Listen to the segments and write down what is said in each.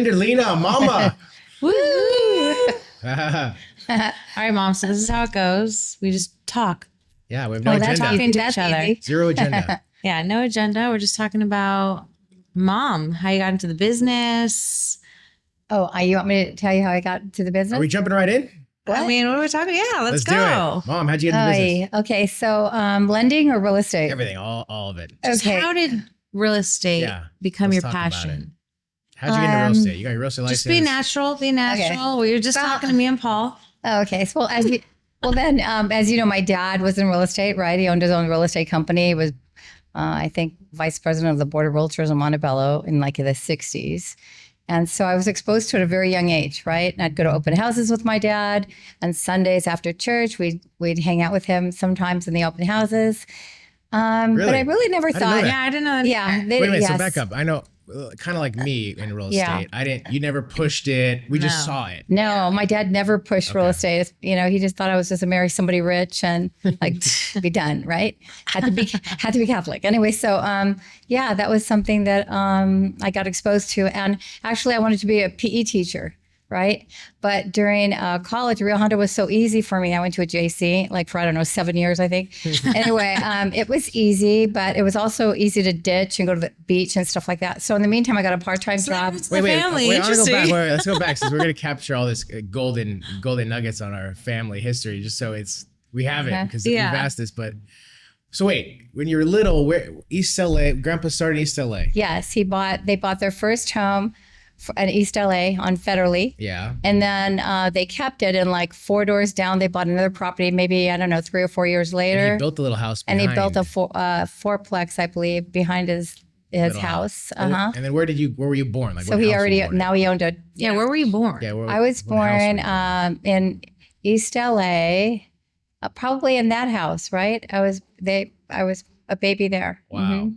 lender, Lena, mama. Woo! All right, Mom. So this is how it goes. We just talk. Yeah, we have no agenda. Talking to each other. Zero agenda. Yeah, no agenda. We're just talking about Mom, how you got into the business. Oh, you want me to tell you how I got to the business? Are we jumping right in? What? I mean, what are we talking? Yeah, let's go. Do it. Mom, how'd you get into business? Okay, so lending or real estate? Everything, all of it. Just Okay. how did real estate become let's your talk about passion? How'd you get into real estate? You got your real estate license? Just be natural. Be natural. Okay. We were just talking to me and Paul. Okay, so as you know, my dad was in real estate, right? He owned his own real estate company. He was, I think, vice president of the board of realtors in Montebello in like the 60s. And so I was exposed to it at a very young age, right? And I'd go to open houses with my dad. And Sundays after church, we'd hang out with him sometimes in the open houses. Really? But I really never thought. Yeah, I didn't know that. Yeah. Wait a minute, yes. so back up. I know, kind of like me in real estate. You never pushed it. We just saw it. No, my dad never pushed real estate. You know, he just thought I was just to marry somebody rich and like be done, right? Had to be Catholic. Anyway, so that was something that I got exposed to. And actually I wanted to be a PE teacher, right? But during college, Rio Hondo was so easy for me. I went to a JC like for, I don't know, 7 years, I think. Anyway, it was easy, but it was also easy to ditch and go to the beach and stuff like that. So in the meantime, I got a part-time job. Family. I want to go Interesting. back. Let's go back since we're going to capture all this golden nuggets on our family history, just so we have it because we've asked this. But so wait, when you were little, where East LA, Grandpa started in East LA. Yes, they bought their first home in East LA on Federally. Yeah. And then they kept it, and like 4 doors down, they bought another property, maybe, I don't know, 3 or 4 years later. And he built a little house behind. And he built a fourplex, I believe, behind his house. And then where were you born? Like, so he owned a. Yeah, where were you born? Yeah, I was born in East LA, probably in that house, right? I was a baby there. Wow. Mm-hmm.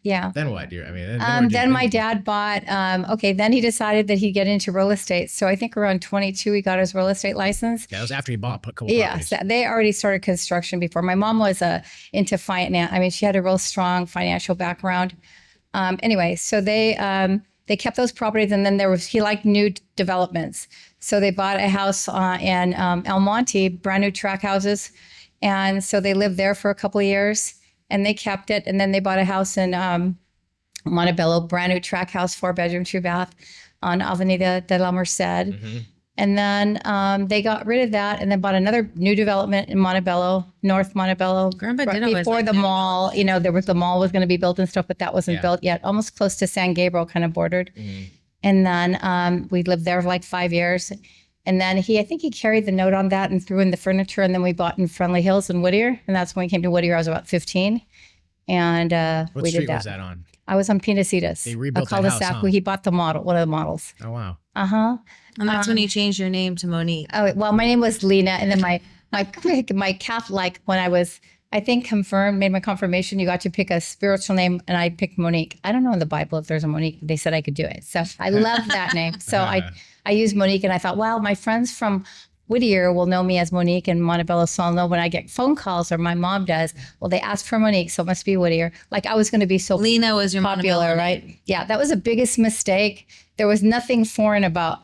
Yeah. Then what, dear? I mean, then my dad bought, then he decided that he'd get into real estate. So I think around 22, he got his real estate license. Yeah, that was after he bought a couple properties. Yes, they already started construction before. My mom was into finance. I mean, she had a real strong financial background. Anyway, so they kept those properties, and then he liked new developments. So they bought a house in El Monte, brand new track houses. And so they lived there for a couple of years. And they kept it. And then they bought a house in Montebello, brand new track house, 4-bedroom, 2-bath on Avenida de la Merced. Mm-hmm. And then they got rid of that and then bought another new development in Montebello, North Montebello. Grandpa right before the mall, the mall was going to be built and stuff, but that wasn't built yet. Almost close to San Gabriel, kind of bordered. Mm-hmm. And then we lived there for like 5 years. And then I think he carried the note on that and threw in the furniture. And then we bought in Friendly Hills and Whittier. And that's when we came to Whittier. I was about 15. And what we street did that. Was that on? I was on Pinacitas. They rebuilt a cul-de-sac. Huh? He bought one of the models. Oh, wow. Uh-huh. And that's when you changed your name to Monique. Oh, well, my name was Lena. And then my Catholic, when I was, I think, made my confirmation, you got to pick a spiritual name, and I picked Monique. I don't know in the Bible if there's a Monique. They said I could do it. So I love that name. So I used Monique, and I thought, well, my friends from Whittier will know me as Monique, and Montebello, so I'll know when I get phone calls, or my mom does. Well, they asked for Monique, so it must be Whittier. Like I was going to be so Lena was your popular, right? Yeah, that was the biggest mistake. There was nothing foreign about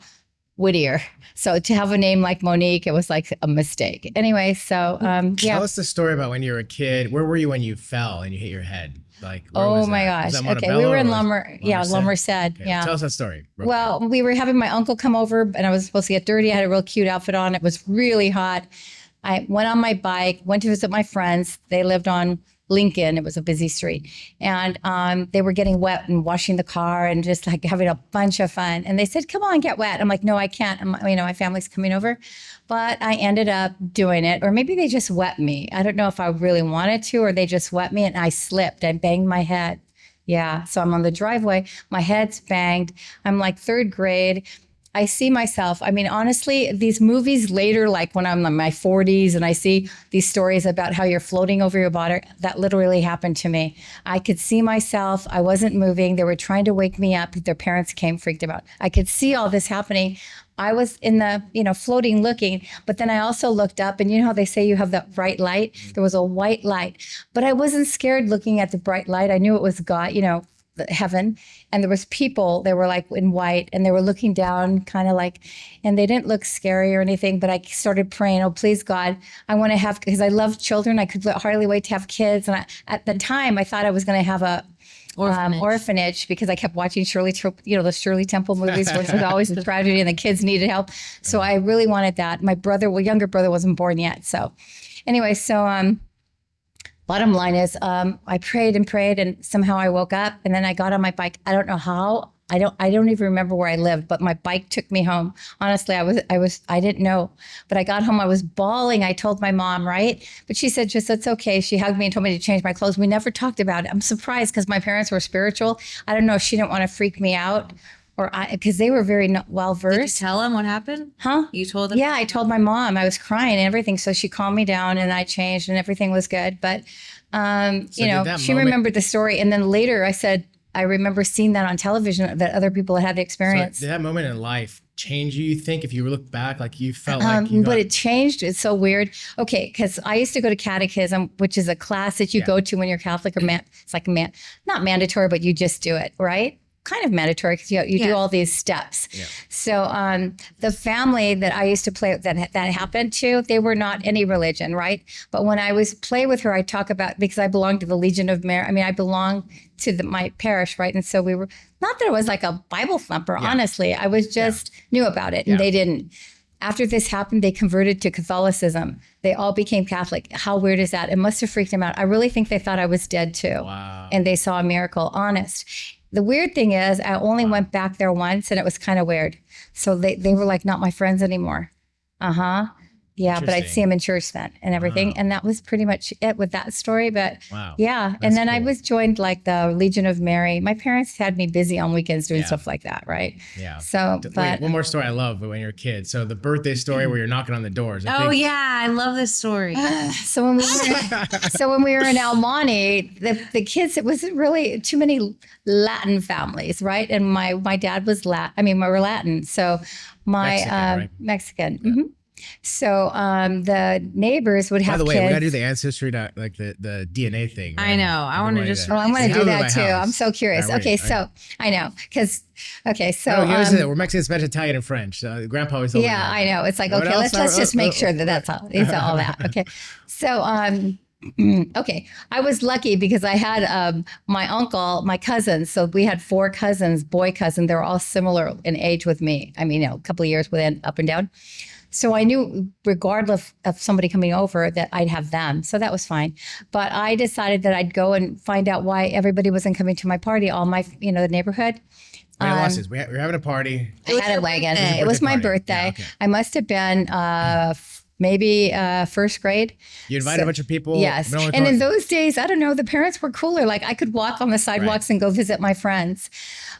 Whittier. So to have a name like Monique, it was like a mistake. Anyway, so Tell us the story about when you were a kid. Where were you when you fell and you hit your head? Like, oh my gosh. Okay, we were in La Merced. Okay. Yeah. Tell us that story. Well, we were having my uncle come over, and I was supposed to get dirty. I had a real cute outfit on. It was really hot. I went on my bike, went to visit my friends. They lived on Lincoln. It was a busy street. And they were getting wet and washing the car and just like having a bunch of fun. And they said, come on, get wet. I'm like, no, I can't. My family's coming over. But I ended up doing it. Or maybe they just wet me. I don't know if I really wanted to, or they just wet me and I slipped and banged my head. Yeah. So I'm on the driveway. My head's banged. I'm like 3rd grade. I see myself. I mean, honestly, these movies later, like when I'm in my 40s and I see these stories about how you're floating over your body, that literally happened to me. I could see myself. I wasn't moving. They were trying to wake me up. Their parents came, freaked out. I could see all this happening. I was in the, floating looking, but then I also looked up, and you know how they say you have that bright light? There was a white light, but I wasn't scared looking at the bright light. I knew it was God, heaven, and there was people, they were like in white, and they were looking down kind of like, and they didn't look scary or anything, but I started praying, oh, please God, I want to have, because I love children. I could hardly wait to have kids. And at the time I thought I was going to have a orphanage because I kept watching the Shirley Temple movies, where it was always a tragedy and the kids needed help. So I really wanted that. My younger brother wasn't born yet. So anyway, bottom line is, I prayed and prayed, and somehow I woke up, and then I got on my bike. I don't know how. I don't even remember where I lived, but my bike took me home. Honestly, I didn't know, but I got home. I was bawling. I told my mom, right? But she said, just, it's okay. She hugged me and told me to change my clothes. We never talked about it. I'm surprised because my parents were spiritual. I don't know if she didn't want to freak me out, because they were very well versed. Did you tell them what happened? Huh? You told them? Yeah, I told my mom. I was crying and everything. So she calmed me down and I changed and everything was good. But, she remembered the story. And then later I said, I remember seeing that on television, that other people had the experience. So did that moment in life change you think, if you look back, like you felt like you but it changed. It's so weird. Okay, because I used to go to catechism, which is a class that you go to when you're Catholic, or it's like not mandatory, but you just do it, right? Kind of mandatory because you do all these steps. Yeah. So the family that I used to play that happened to, they were not any religion, right? But when I was play with her, I talk about, because I belong to the Legion of Mary. I mean, I belong to my parish, right? And so we were, not that it was like a Bible thumper, honestly. I was just knew about it, and they didn't. After this happened, they converted to Catholicism. They all became Catholic. How weird is that? It must have freaked them out. I really think they thought I was dead too. Wow. And they saw a miracle, honest. The weird thing is, I only went back there once, and it was kind of weird. So they were like not my friends anymore. Yeah, but I'd see them in church then and everything. Wow. And that was pretty much it with that story. But yeah. And then I was joined like the Legion of Mary. My parents had me busy on weekends doing stuff like that, right? Yeah. So, but one more story I love when you're a kid. So the birthday story where you're knocking on the doors. I love this story. So when we were in El Monte, the kids, it wasn't really too many Latin families, right? And my dad was we were Latin. So Mexican. Yeah. Mm-hmm. So the neighbors would have kids. By the way, we gotta do the ancestry, like the DNA thing. Right? I know. I want to just. Oh, I'm gonna do that too. I'm so curious. Okay, so I know because. Okay, so we're Mexican, Spanish, Italian, and French. Grandpa always told me that. I know. It's like, okay, let's just make sure that's all. It's all that. Okay, so okay, I was lucky because I had my uncle, my cousins. So we had 4 cousins, boy cousins. They were all similar in age with me. I mean, a couple of years within up and down. So I knew regardless of somebody coming over that I'd have them. So that was fine. But I decided that I'd go and find out why everybody wasn't coming to my party, all my, the neighborhood. We're having a party. I had a wagon. It was my birthday. Yeah, okay. I must have been maybe first grade. You invited a bunch of people? Yes. And in those days, I don't know, the parents were cooler. Like I could walk on the sidewalks and go visit my friends.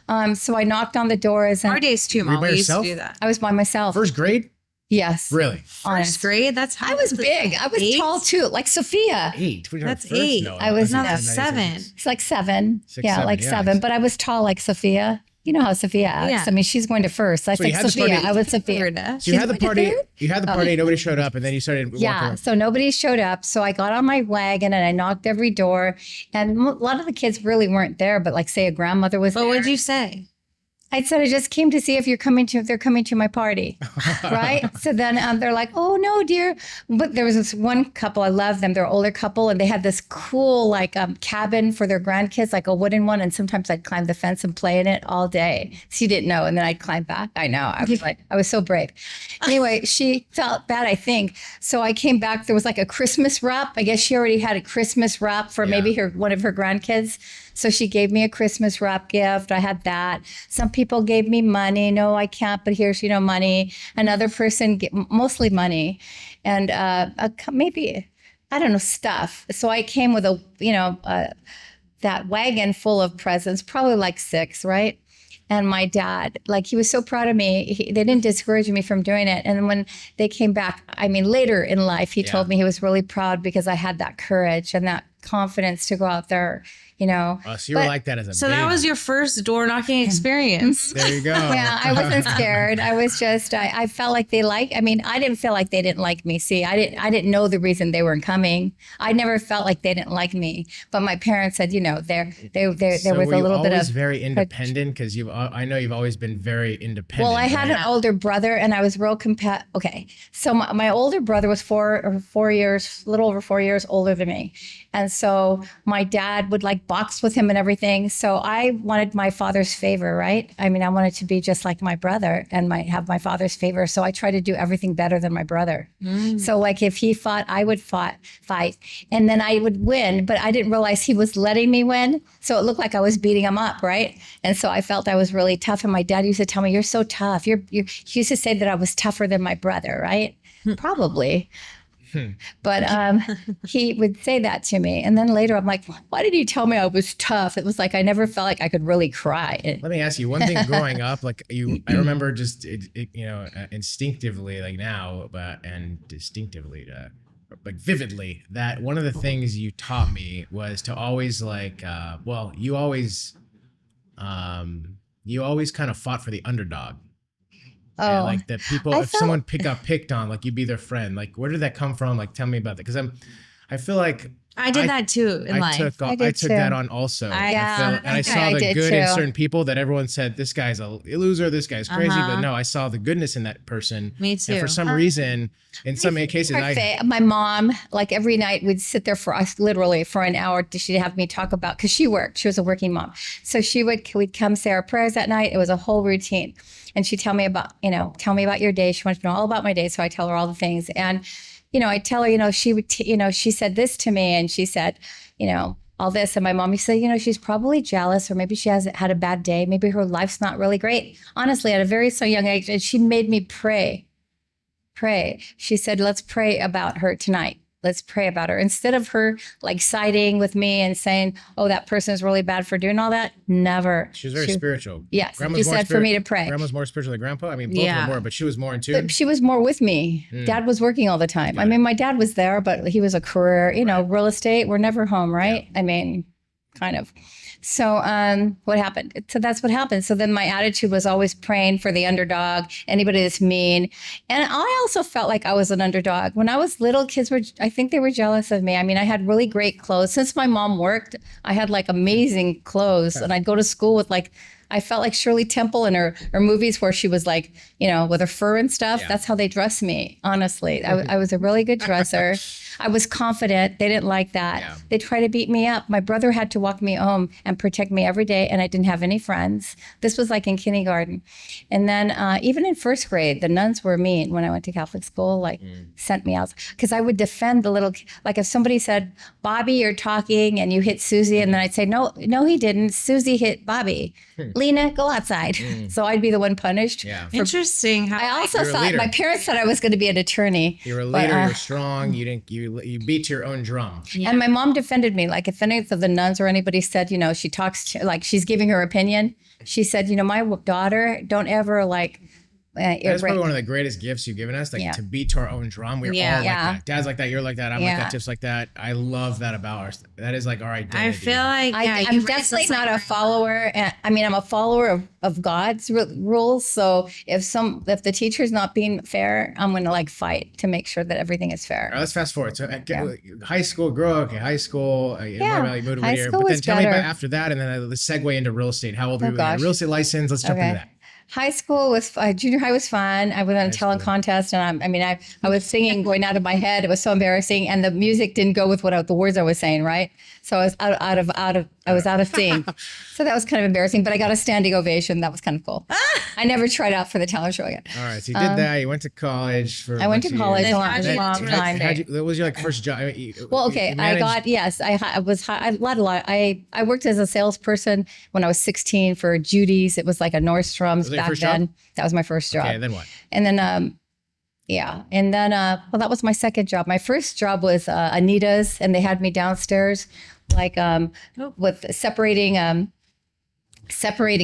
So I knocked on the doors. Our days too, Mom. We used to do that. I was by myself. First grade? Yes. Really? First grade? That's how I was big. I was tall too, like Sophia. 8. That's 8. No, I was not 7. It's like 7. 6, 7, 7. But I was tall like Sophia. You know how Sophia acts. Yeah. I mean, she's going to first. I think Sophia. I was Sophia. So you had the party. You had the party. Nobody showed up, and then you started. Yeah. So nobody showed up. So I got on my wagon and I knocked every door, and a lot of the kids really weren't there. But like, say a grandmother was there. What would you say? I said, I just came to see if they're coming to my party, right? So then they're like, oh no, dear. But there was this one couple, I love them. They're an older couple, and they had this cool like cabin for their grandkids, like a wooden one. And sometimes I'd climb the fence and play in it all day. She didn't know, and then I'd climb back. I know, I was so brave. Anyway, she felt bad, I think. So I came back. There was like a Christmas wrap. I guess she already had a Christmas wrap for maybe one of her grandkids. So she gave me a Christmas wrap gift. I had that. Some people gave me money. No, I can't, but here's, money. Another person, mostly money. And maybe, I don't know, stuff. So I came with that wagon full of presents, probably like 6, right? And my dad, like, he was so proud of me. They didn't discourage me from doing it. And when they came back, later in life, he told me he was really proud because I had that courage and that confidence to go out there, you know. Oh, so you were like that as a So baby. that was your first door knocking experience. There you go. Yeah, I wasn't scared. I was just, I felt like I didn't feel like they didn't like me. See, I didn't know the reason they weren't coming. I never felt like they didn't like me. But my parents said, you know, there was a little bit of very independent because I know you've always been very independent. Well, I had an older brother, and I was real Okay, so my older brother was a little over 4 years older than me, and so my dad would like box with him and everything. So I wanted my father's favor, right? I mean, I wanted to be just like my brother and have my father's favor. So I tried to do everything better than my brother. So like if he fought, I would fight, and then I would win. But I didn't realize he was letting me win, so it looked like I was beating him up, right? And so I felt I was really tough. And my dad used to tell me, "You're so tough." He used to say that I was tougher than my brother, right? Probably. But he would say that to me. And then later I'm like, why did he tell me I was tough? It was like I never felt like I could really cry. Let me ask you one thing. Growing up, like I remember just instinctively, like now, and distinctively, like vividly, that one of the things you taught me was to always you always kind of fought for the underdog. Oh, and like that people, if someone got picked on, like you'd be their friend. Like, where did that come from? Like, tell me about that. Because I feel like I did that too in life. I took that on also. I saw the good in certain people that everyone said, this guy's a loser, this guy's crazy. But no, I saw the goodness in that person. Me too. And for some reason, in some cases, my mom, like every night, would sit there for us literally for an hour. She'd have me talk about, because she worked. She was a working mom. So we'd come say our prayers that night. It was a whole routine. And she'd tell me about your day. She wanted to know all about my day. So I tell her all the things. And I tell her, she said this to me, and she said, all this. And my mom used to say, she's probably jealous, or maybe she hasn't had a bad day. Maybe her life's not really great. Honestly, at a very so young age, and she made me pray. She said, let's pray about her tonight. Let's pray about her. Instead of her like siding with me and saying, oh, that person is really bad for doing all that. Never. She was very spiritual. Yes. She said for me to pray. Grandma's more spiritual than Grandpa. I mean, both were more, but she was more in tune. But she was more with me. Dad was working all the time. I mean, my dad was there, but he was a career, real estate. We're never home, right? Yeah. I mean, kind of. So what happened? So that's what happened. So then my attitude was always praying for the underdog, anybody that's mean. And I also felt like I was an underdog. When I was little, I think they were jealous of me. I mean, I had really great clothes. Since my mom worked, I had like amazing clothes. And I'd go to school with I felt like Shirley Temple in her movies where she was like, with her fur and stuff. Yeah. That's how they dressed me, honestly. I was a really good dresser. I was confident. They didn't like that. Yeah. They tried to beat me up. My brother had to walk me home and protect me every day, and I didn't have any friends. This was like in kindergarten. And then even in first grade, the nuns were mean when I went to Catholic school, sent me out. Because I would defend the little, like if somebody said, Bobby, you're talking, and you hit Susie, and then I'd say, no, he didn't. Susie hit Bobby. Lena, go outside. So I'd be the one punished. Yeah. Interesting. I also thought, my parents said I was going to be an attorney. You're a leader, you're strong, you beat your own drum. Yeah. And my mom defended me. Like if any of the nuns or anybody said, she talks, like she's giving her opinion. She said, my daughter, don't ever that's probably one of the greatest gifts you've given us, to beat to our own drum. We're all like that. Dad's like that. You're like that. I'm like that. Tiff's like that. I love that about us. That is like our identity. I feel like I'm definitely not a follower. I mean, I'm a follower of God's rules. So if the teacher's not being fair, I'm going to fight to make sure that everything is fair. All right, let's fast forward. So high school, high school. High school but then was tell me better. about after that, and then let's segue into real estate. How old were you? Real estate license. Let's jump into that. High school was junior high was fun. I went on a talent contest, and I was singing going out of my head. It was so embarrassing, and the music didn't go with the words I was saying, right? So I was out of sync. So that was kind of embarrassing, but I got a standing ovation. That was kind of cool. I never tried out for the talent show again. All right, so you did that. You went to college for. I went to college a long time. What was your first job? Well, okay, I worked as a salesperson when I was 16 for Judy's. It was like a Nordstrom's back then. Job? That was my first job. Okay, then what? And then that was my second job. My first job was Anita's, and they had me downstairs, with separating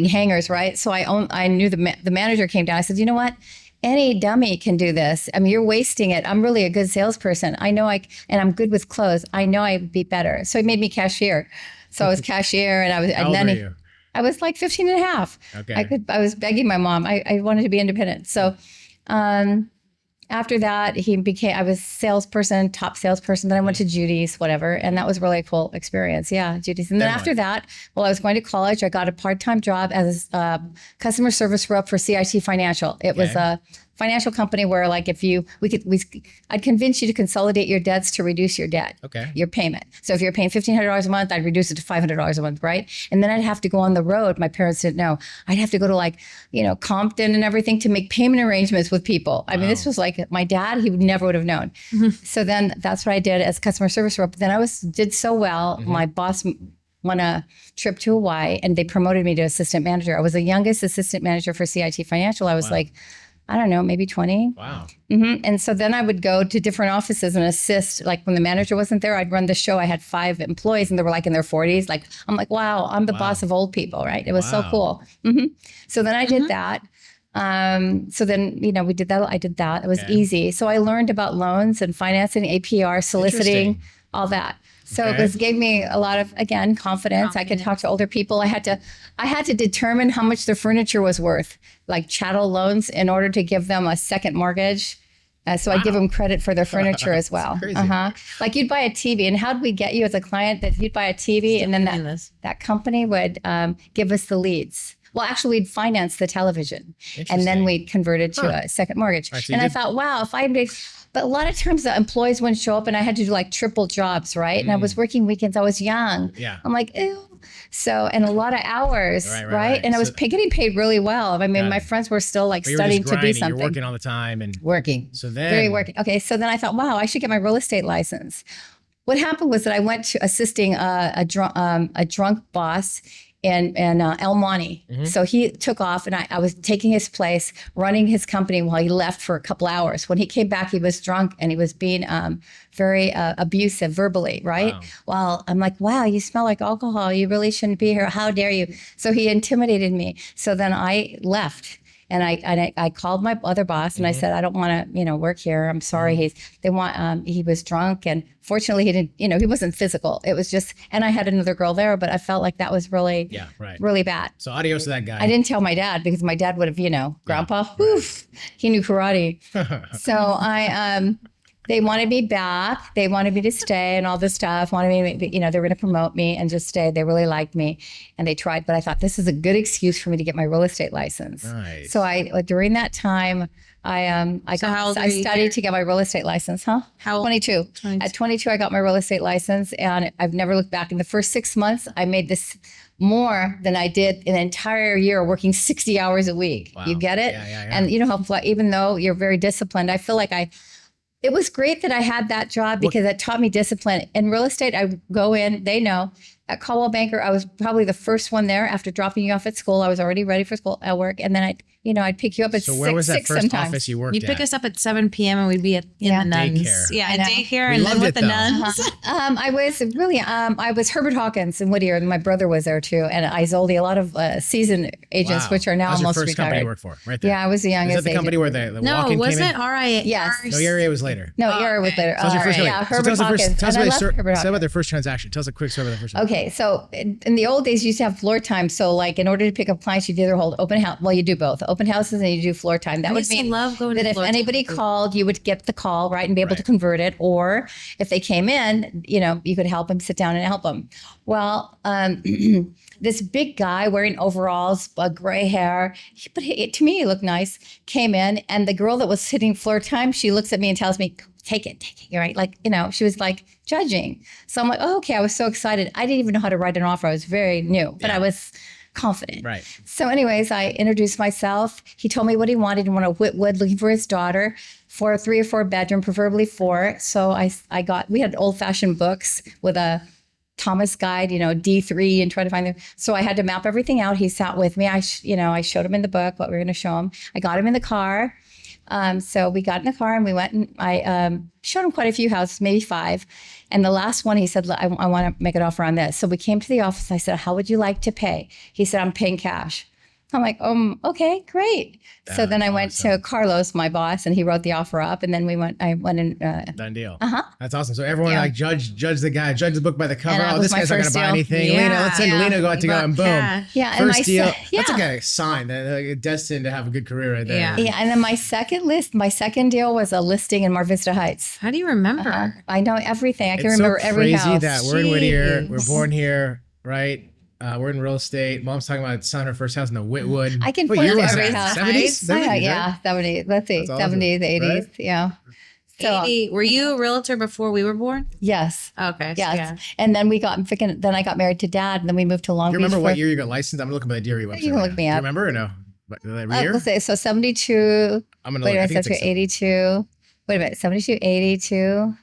hangers, right? So I knew the manager came down. I said, you know what? Any dummy can do this. I mean, you're wasting it. I'm really a good salesperson. I know and I'm good with clothes. I know I'd be better. So he made me cashier. So I was cashier and How old were you? I was like 15 and a half. Okay. I was begging my mom. I wanted to be independent. So, after that, I was salesperson, top salesperson. Then I went to Judy's, whatever. And that was really a cool experience. Yeah, Judy's. And then after that, while I was going to college, I got a part-time job as a customer service rep for CIT Financial. It was a financial company where like I'd convince you to consolidate your debts to reduce your debt, your payment. So if you're paying $1,500 a month, I'd reduce it to $500 a month, right? And then I'd have to go on the road. My parents didn't know. I'd have to go to like, Compton and everything to make payment arrangements with people. I mean, this was like my dad, he never would have known. So then that's what I did as customer service rep. Then I did so well. My boss won a trip to Hawaii and they promoted me to assistant manager. I was the youngest assistant manager for CIT Financial. I was like, I don't know, maybe 20. Wow. And so then I would go to different offices and assist. Like when the manager wasn't there, I'd run the show. I had 5 employees and they were like in their 40s. Like, I'm like, wow, I'm the boss of old people, right? It was so cool. So then I did that. So then, we did that. I did that. It was easy. So I learned about loans and financing, APR, soliciting, all that. So it gave me a lot of, again, confidence. I could talk to older people. I had to determine how much their furniture was worth, like chattel loans, in order to give them a second mortgage. So I give them credit for their furniture as well. Like you'd buy a TV, and how'd we get you as a client that you'd buy a TV, and then that company would give us the leads. Well, actually, we'd finance the television, and then we'd convert it to a second mortgage. Right, so and I thought, wow, if I made. But a lot of times the employees wouldn't show up and I had to do like triple jobs, right? And I was working weekends. I was young. Yeah. I'm like, ew. So, and a lot of hours, right? And I was getting paid really well. I mean, my friends were still like studying to be something. You're working all the time and working. So then. Very working. Okay. So then I thought, wow, I should get my real estate license. What happened was that I went to assisting a drunk boss in El Monte. So he took off and I was taking his place, running his company while he left for a couple hours. When he came back, he was drunk and he was being very abusive verbally, right? Wow. Well, I'm like, wow, you smell like alcohol. You really shouldn't be here. How dare you? So he intimidated me. So then I left. And I called my other boss and I said, I don't want to, work here. I'm sorry. He was drunk and fortunately he didn't, he wasn't physical. It was just, and I had another girl there, but I felt like that was really, really bad. So adios to that guy. I didn't tell my dad because my dad would have, grandpa, he knew karate. So they wanted me back. They wanted me to stay and all this stuff. Wanted me, they were going to promote me and just stay. They really liked me, and they tried. But I thought this is a good excuse for me to get my real estate license. Nice. So during that time, I studied to get my real estate license. How old? 22. At 22, I got my real estate license, and I've never looked back. In the first 6 months, I made this more than I did an entire year working 60 hours a week. Wow. You get it? Yeah. And you know how even though you're very disciplined, I feel like it was great that I had that job because it taught me discipline. In real estate, I would go in, they know. At Coldwell Banker, I was probably the first one there. After dropping you off at school, I was already ready for school at work. And then I'd pick you up at 6 sometimes. So where was that first office you worked at? You'd pick us up at 7 p.m. and we'd be in the nuns. Daycare. Yeah, at daycare and then with the nuns. I was Herbert Hawkins in Whittier, and my brother was there too. And Isolde, a lot of seasoned agents, which are now almost retired. That was your first company you worked for, right there. Yeah, I was the youngest. Is that the company where the walk-in came in? No, wasn't RIA? Yes. No, ERA was later. No, ERA was later. So that was your first company. Herbert Hawkins. Tell us about their first transaction. Tell us a quick story about their first transaction. Okay, so in the old days, you used to have floor time. So like in order to pick up clients, you'd either hold open house. Well, you do both open houses and you do floor time. That would mean that if anybody called, you would get the call, right, and be able to convert it. Or if they came in, you could help them sit down and help them. Well, this big guy wearing overalls, gray hair, but to me, he looked nice, came in, and the girl that was sitting floor time, she looks at me and tells me, take it, right? Like, she was like judging. So I'm like, oh, okay. I was so excited. I didn't even know how to write an offer. I was very new, but I was confident. Right. So anyways, I introduced myself. He told me what he wanted. He wanted a Whitwood, looking for his daughter, for a 3 or 4 bedroom, preferably 4. So we had old fashioned books with a Thomas guide, D3, and try to find them. So I had to map everything out. He sat with me. I showed him in the book what we were going to show him. I got him in the car. So we got in the car and we went, and I showed him quite a few houses, maybe 5. And the last one, he said, I want to make an offer on this. So we came to the office. I said, how would you like to pay? He said, I'm paying cash. I'm like, okay, great. So then I went to Carlos, my boss, and he wrote the offer up. And then I went and done deal. Uh-huh. That's awesome. So everyone like judge the book by the cover. And Oh, this guy's not gonna buy anything. Yeah. Lena, let's send Lena go out to go and boom. Yeah. First deal. Yeah. That's like a sign that like, destined to have a good career right there. Yeah. Yeah. And then my second deal was a listing in Mar Vista Heights. How do you remember? I know everything. I can It's remember so every crazy house. that we're in Whittier. We're Jeez. born here, right? We're in real estate. Mom's talking about selling her first house in the Whitwood. I can What point year to was every that? house. 70s? 70s, Yeah, right? 70s. Let's see, That's awesome, 70s, 80s. right? Yeah. So 80. Were you a realtor before we were born? yes, Okay. yes. Yeah. And then then I got married to Dad, and then we moved to Long Do you Beach. remember what year you got licensed? I'm looking at the DRE website. You can look me Do you up. remember or no? But the year? Let's say so 72. I'm gonna Wait look. a I minute, think it's like 82. Wait a minute, 72, 82,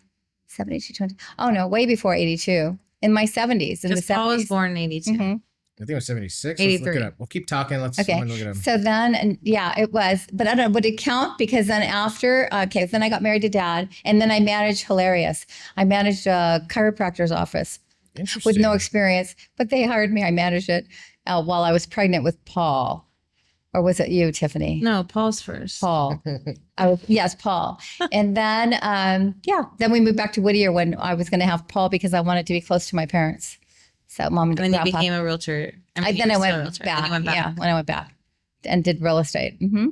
72, 20. Oh no, way before 82. In my 70s. In the Because Paul was 70s. born in 82. Mhm. I think it was 76. Let's look 83. it up. We'll keep talking. Let's Okay. look it up. So then, and yeah, it was, but I don't know, would it count? Because then after, then I got married to Dad, and then I managed Hilarious. I managed a chiropractor's office Interesting. with no experience, but they hired me. I managed it while I was pregnant with Paul. Or was it you, Tiffany? No, Paul's first. Paul. Yes, Paul. And then, then we moved back to Whittier when I was going to have Paul because I wanted to be close to my parents. So mom and And then you grandpa. became a realtor. Then I went back. Yeah, when I went back and did real estate. Mm-hmm.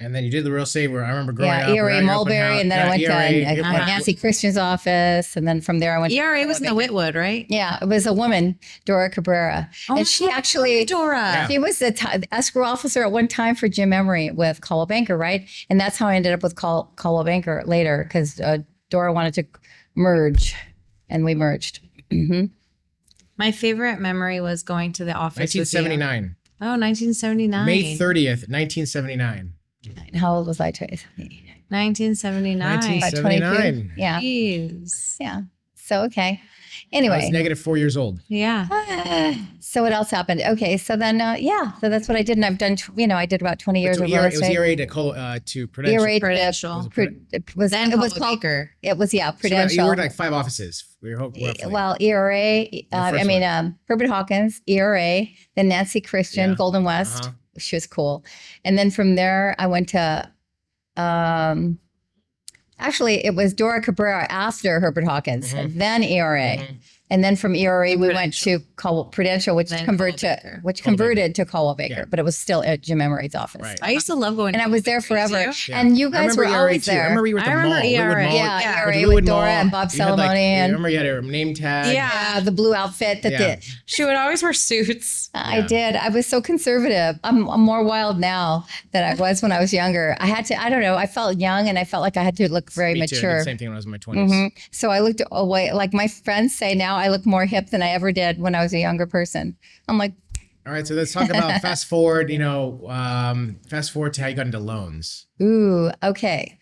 And then you did the real estate where I remember growing up. Yeah, we were ERA at your open Mulberry, house. and then I went to ERA. Nancy Christian's office, and then from there I went. ERA was in the Whitwood, right? Yeah, it was a woman, Dora Cabrera, Oh, and she actually. Dora. She was the escrow officer at one time for Jim Emery with Caldwell Banker, right? And that's how I ended up with Caldwell Banker later because Dora wanted to merge, and we merged. Mm-hmm. My favorite memory was going to the office. 1979. Oh, 1979. May 30th, 1979. How old was I? 1979. 1979. Yeah, Jeez. yeah. So okay. I Anyway, was negative 4 years old. Yeah. so what else happened? Okay, so then so that's what I did, and I've done. I did about 20 years So of real ERA, it was estate. ERA to Prudential. ERA Prudential. It was Then it was Caldwell called. Banker. It was So you Prudential. worked like 5 offices. We hope roughly. Well, ERA. first Herbert Hawkins, ERA, then Nancy Christian, Yeah. Golden West. Uh-huh. She was cool, and then from there I went to. Actually, it was Dora Cabrera after Herbert Hawkins, then ERA. And then from ERA, we went to Prudential, which Then converted to Caldwell Banker, Yeah. but it was still at Jim Emery's office. Right. I used to love going. And I was there forever. Yeah. And you I guys remember were ERA always too. there. I remember you were at the I remember mall. ERA. Whitwood Mall. Yeah, With ERA Whitwood with Dora Mall, and Bob you had, like, Salamone I and remember you had a name tag. the blue outfit that Yeah. She would always wear suits. I did. I was so conservative. I'm more wild now than I was when I was younger. I had to, I don't know, I felt young and I felt like I had to look very Me too. I did mature. the same thing when I was in my 20s. Mhm. So I looked away. Like my friends say now, I look more hip than I ever did when I was a younger person. I'm like, All right, so let's talk about fast forward to how you got into loans. ooh, okay.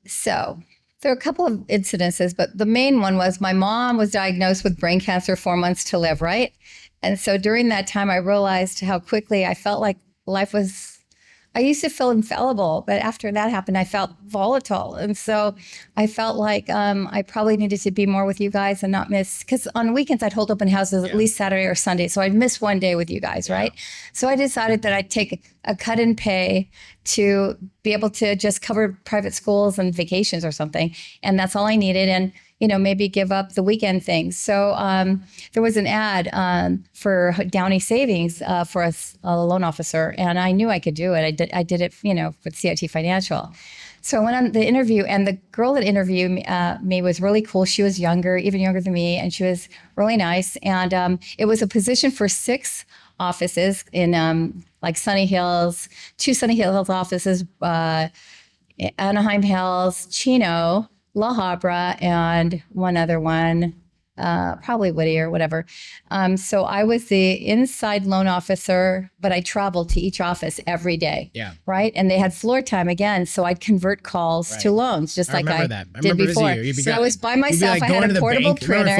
So there are a couple of incidences, but the main one was my mom was diagnosed with brain cancer 4 months to live, right? And so during that time, I realized how quickly I felt like life was. I used to feel infallible, but after that happened, I felt volatile. And so I felt like I probably needed to be more with you guys and not miss, because on weekends I'd hold open houses at least Saturday or Sunday. So I'd miss one day with you guys, right? So I decided that I'd take a cut in pay to be able to just cover private schools and vacations or something. And that's all I needed. And maybe give up the weekend things. So there was an ad for Downey Savings for a loan officer, and I knew I could do it. I did it, with CIT Financial. So I went on the interview, and the girl that interviewed me was really cool. She was even younger than me, and she was really nice. And it was a position for 6 offices in like Sunny Hills, 2 Sunny Hills offices, Anaheim Hills, Chino, La Habra, and one other one, probably Whittier, whatever. So I was the inside loan officer, but I traveled to each office every day. Yeah. Right. And they had floor time again. So I'd convert calls to loans, just like I did before. So I was by myself. I had a portable printer.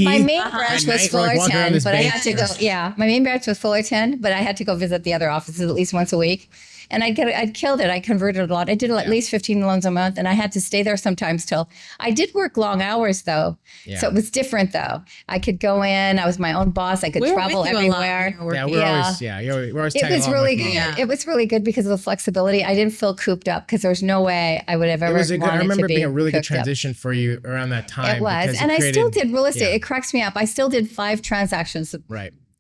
My main branch was Fullerton, but I had to go. Yeah. My main branch was Fullerton, but I had to go visit the other offices at least once a week. And I'd killed it. I converted a lot. I did at least 15 loans a month, and I had to stay there sometimes till I did work long hours though. So it was different though. I could go in, I was my own boss. I could travel everywhere. We're always it was really good. Yeah. It was really good because of the flexibility. I didn't feel cooped up because there's no way I would have ever wanted to be. I remember being a really good transition for you around that time. It was. And I still did real estate. It cracks me up. I still did 5 transactions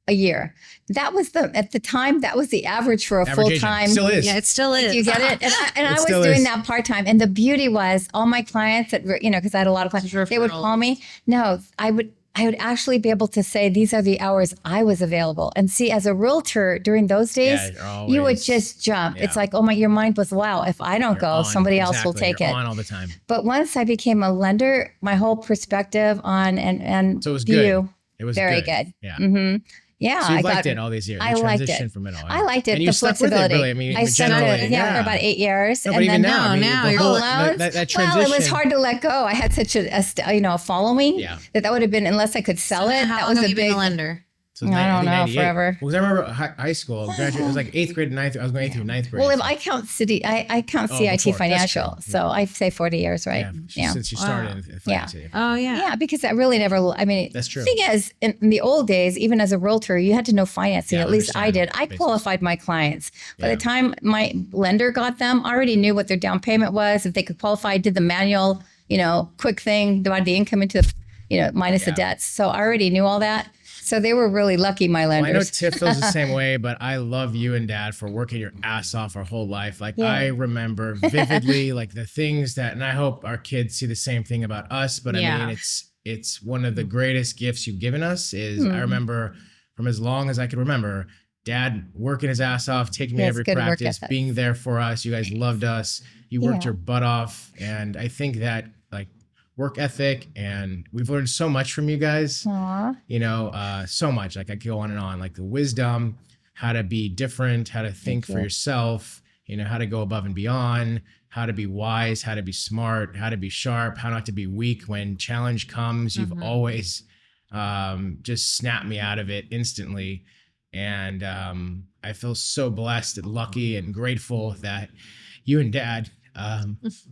a year. That was at the time, that was the average for a full-time. Still is. Yeah, it still is. You get it? And I was doing that part-time. And the beauty was all my clients that, because I had a lot of clients, they would call me. No, I would actually be able to say, these are the hours I was available. And see, as a realtor during those days, you would just jump. It's like, your mind was, wow, if I don't go, somebody else will take it. On all the time. But once I became a lender, my whole perspective on and so it was view, good. It was very good. Yeah. Mm-hmm. Yeah, so you liked it all these years. I liked it. From it all. I liked it. And you the stuck flexibility. With it, really. I mean, I stuck with it. For about 8 years. No, but even now you're that transition. Well, it was hard to let go. I had such a following that would have been, unless I could sell it. How that long was have a you been big a lender? So I don't know, forever. Because I remember high school, graduate, it was like 8th grade to 9th. I was going 8th through 9th grade. Well, if I count I count CIT Financial, so I say 40 years, right? Yeah. Since you started in finance. Oh, yeah. Yeah, because I really never, that's true. The thing is, in the old days, even as a realtor, you had to know financing. At least I did. I qualified my clients. By the time my lender got them, I already knew what their down payment was, if they could qualify, did the manual, quick thing, divide the income into, minus the debts. So I already knew all that. So they were really lucky, my lenders. Well, I know Tiff feels the same way, but I love you and Dad for working your ass off our whole life. Like I remember vividly, like the things that, and I hope our kids see the same thing about us. But I mean, it's one of the greatest gifts you've given us. Is I remember from as long as I could remember, Dad working his ass off, taking me to every practice, being there for us. You guys loved us. You worked your butt off, and I think that work ethic, and we've learned so much from you guys. So much. Like I could go on and on, like the wisdom, how to be different, how to think for yourself, how to go above and beyond, how to be wise, how to be smart, how to be sharp, how not to be weak when challenge comes. You've always just snapped me out of it instantly. And I feel so blessed and lucky and grateful that you and Dad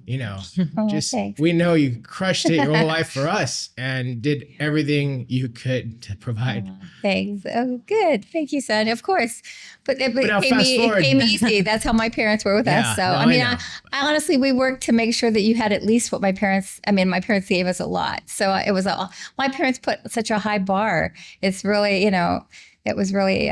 we know you crushed it your whole life for us and did everything you could to provide. Thanks. Oh, good. Thank you, son. Of course. But it came easy. That's how my parents were with us. So, I honestly, we worked to make sure that you had at least what my parents gave us a lot. So it was, my parents put such a high bar. It's really, it was really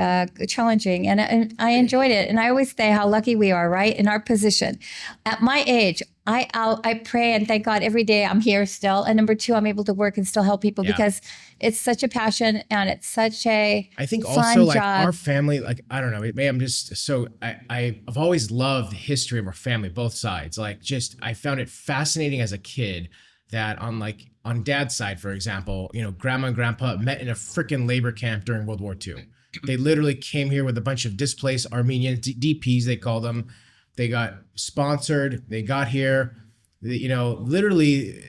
challenging, and I enjoyed it. And I always say how lucky we are, right? In our position. At my age, I pray and thank God every day I'm here still. And number 2, I'm able to work and still help people because it's such a passion and it's such a I think fun also like job. Our family, like, I don't know, I'm just so, I've always loved the history of our family, both sides. Like I found it fascinating as a kid that on Dad's side, for example, Grandma and Grandpa met in a freaking labor camp during World War II. They literally came here with a bunch of displaced Armenians, DPs, they call them. They got sponsored. They got here. Literally,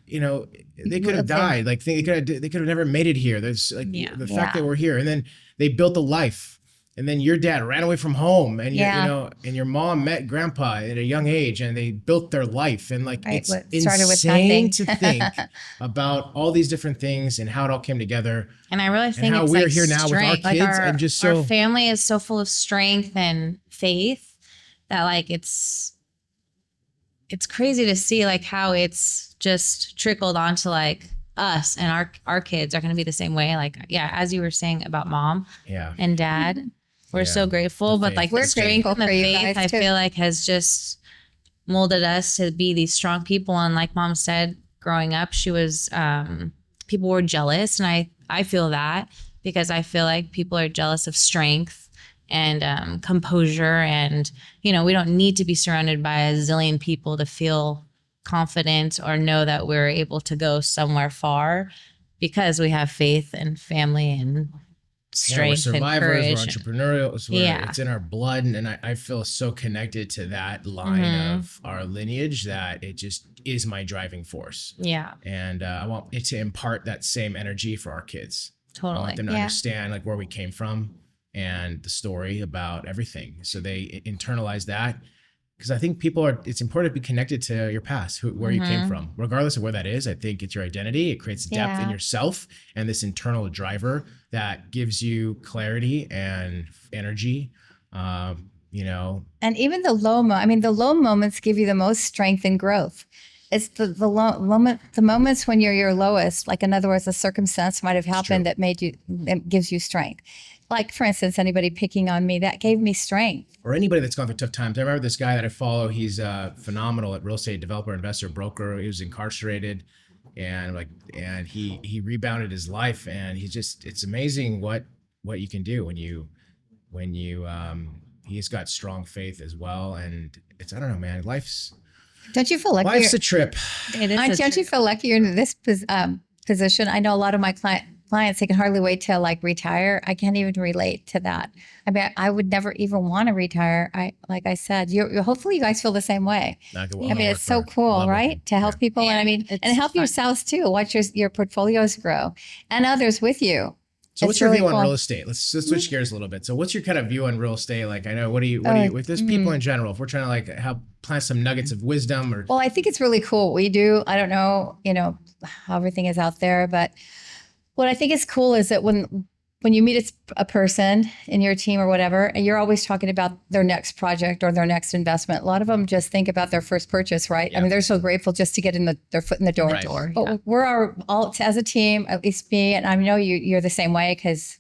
they could have died. Like they could have never made it here. There's the fact that we're here, and then they built a life. And then your dad ran away from home, and and your mom met Grandpa at a young age, and they built their life. And it's insane to think about all these different things and how it all came together. And I really think how we're here now with our kids, and just our family is so full of strength and faith that it's crazy to see how it's just trickled onto us, and our kids are going to be the same way. As you were saying about Mom and Dad. We're so grateful, but the strength and the faith, I feel has just molded us to be these strong people. And like Mom said, growing up, she was, people were jealous. And I feel that because I feel like people are jealous of strength and composure. And, we don't need to be surrounded by a zillion people to feel confident or know that we're able to go somewhere far because we have faith and family and strength, we're survivors, and we're entrepreneurial, it's in our blood, and I feel so connected to that line of our lineage that it just is my driving force. And I want it to impart that same energy for our kids. I want them to understand where we came from and the story about everything, so they internalize that. because I think it's important to be connected to your past, where you came from, regardless of where that is. I think it's your identity. It creates depth in yourself and this internal driver that gives you clarity and energy. You know, and even the low moments give you the most strength and growth. It's the moments when you're your lowest, like in other words, a circumstance might have happened that gives you strength. Like for instance, anybody picking on me, that gave me strength. Or anybody that's gone through tough times. I remember this guy that I follow. He's phenomenal at real estate developer, investor, broker. He was incarcerated, and he rebounded his life. And it's amazing what you can do when you he's got strong faith as well. And I don't know, man, don't you feel lucky? Life's a trip. It is. Don't you feel lucky you're in this position? I know a lot of my clients, they can hardly wait to like retire. I can't even relate to that. I mean, I would never even want to retire. Like I said, hopefully you guys feel the same way. I mean, it's so cool, right? To help people. And I mean, and help yourselves too. Watch your portfolios grow and others with you. So what's your view on real estate? Let's switch gears a little bit. So what's your kind of view on real estate? Like, I know, what do you, with this people in general, if we're trying to like help plant some nuggets of wisdom or. Well, I think it's really cool what we do. I don't know, how everything is out there, but what I think is cool is that when you meet a person in your team or whatever, and you're always talking about their next project or their next investment, a lot of them just think about their first purchase, right? Yeah. I mean, they're so grateful just to get their foot in the door. Right. But we're all as a team, at least me, and I know you're the same way, because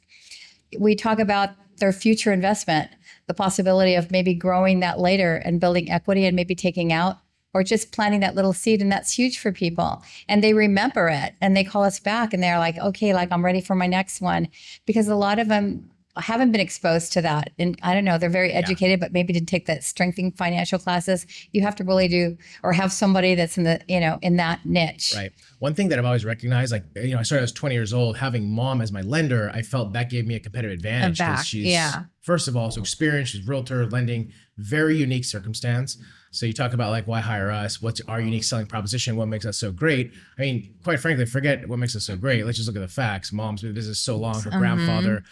we talk about their future investment, the possibility of maybe growing that later and building equity and maybe taking out, or just planting that little seed. And that's huge for people. And they remember it and they call us back and they're like, okay, like I'm ready for my next one. Because a lot of them haven't been exposed to that. And I don't know, they're very educated, but maybe didn't take that strengthening financial classes. You have to really do, or have somebody that's in the, in that niche. Right. One thing that I've always recognized, like, I started, I was 20 years old, having mom as my lender, I felt that gave me a competitive advantage. Because she's, first of all, so experienced, she's realtor, lending, very unique circumstance. So you talk about like, why hire us? What's our unique selling proposition? What makes us so great? I mean, quite frankly, forget what makes us so great. Let's just look at the facts. Mom's been in business so long. Her grandfather,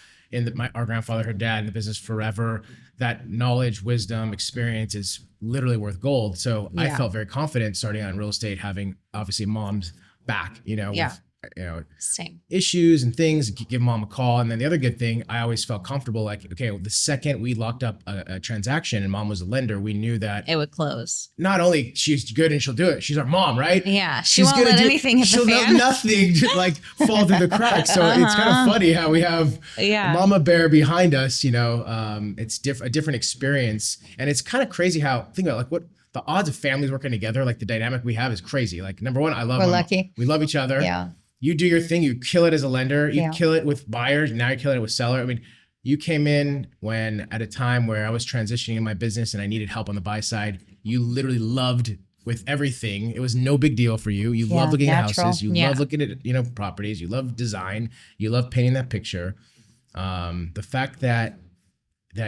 our grandfather, her dad in the business forever. That knowledge, wisdom, experience is literally worth gold. So I felt very confident starting out in real estate, having obviously mom's back, with, same issues and things, give mom a call. And then the other good thing, I always felt comfortable, like, okay, the second we locked up a transaction and mom was a lender, we knew that it would close. Not only she's good and she'll do it, she's our mom, right? Yeah, she won't let anything hit the fan. She'll let nothing like fall through the cracks. So it's kind of funny how we have Mama Bear behind us. It's a different experience, and it's kind of crazy how, think about like what the odds of families working together, like the dynamic we have is crazy. Like, number one, we're lucky. We love each other. Yeah. You do your thing. You kill it as a lender. You kill it with buyers. Now you're killing it with seller. I mean, you came in at a time where I was transitioning in my business and I needed help on the buy side. You literally loved with everything. It was no big deal for you. You love looking at houses. You love looking at properties. You love design. You love painting that picture. The fact that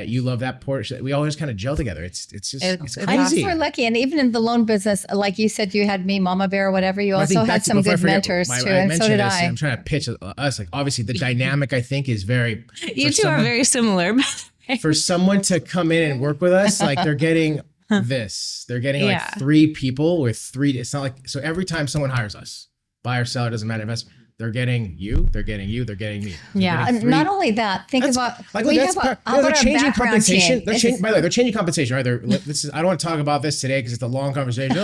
you love that portion, we all just kind of gel together. It's crazy. We're lucky. And even in the loan business, like you said, you had me, Mama Bear, whatever. You also had some good mentors too. And so did I. I'm trying to pitch us. Like, obviously the dynamic, I think, is very, you two are very similar. For someone to come in and work with us, like they're getting this, they're getting like 3 people with 3. It's not like, so every time someone hires us, buyer, seller, doesn't matter, investor, they're getting you, they're getting you, they're getting me. And not only that, think about like, they're changing compensation. By the way, they're changing compensation, right? I don't want to talk about this today because it's a long conversation.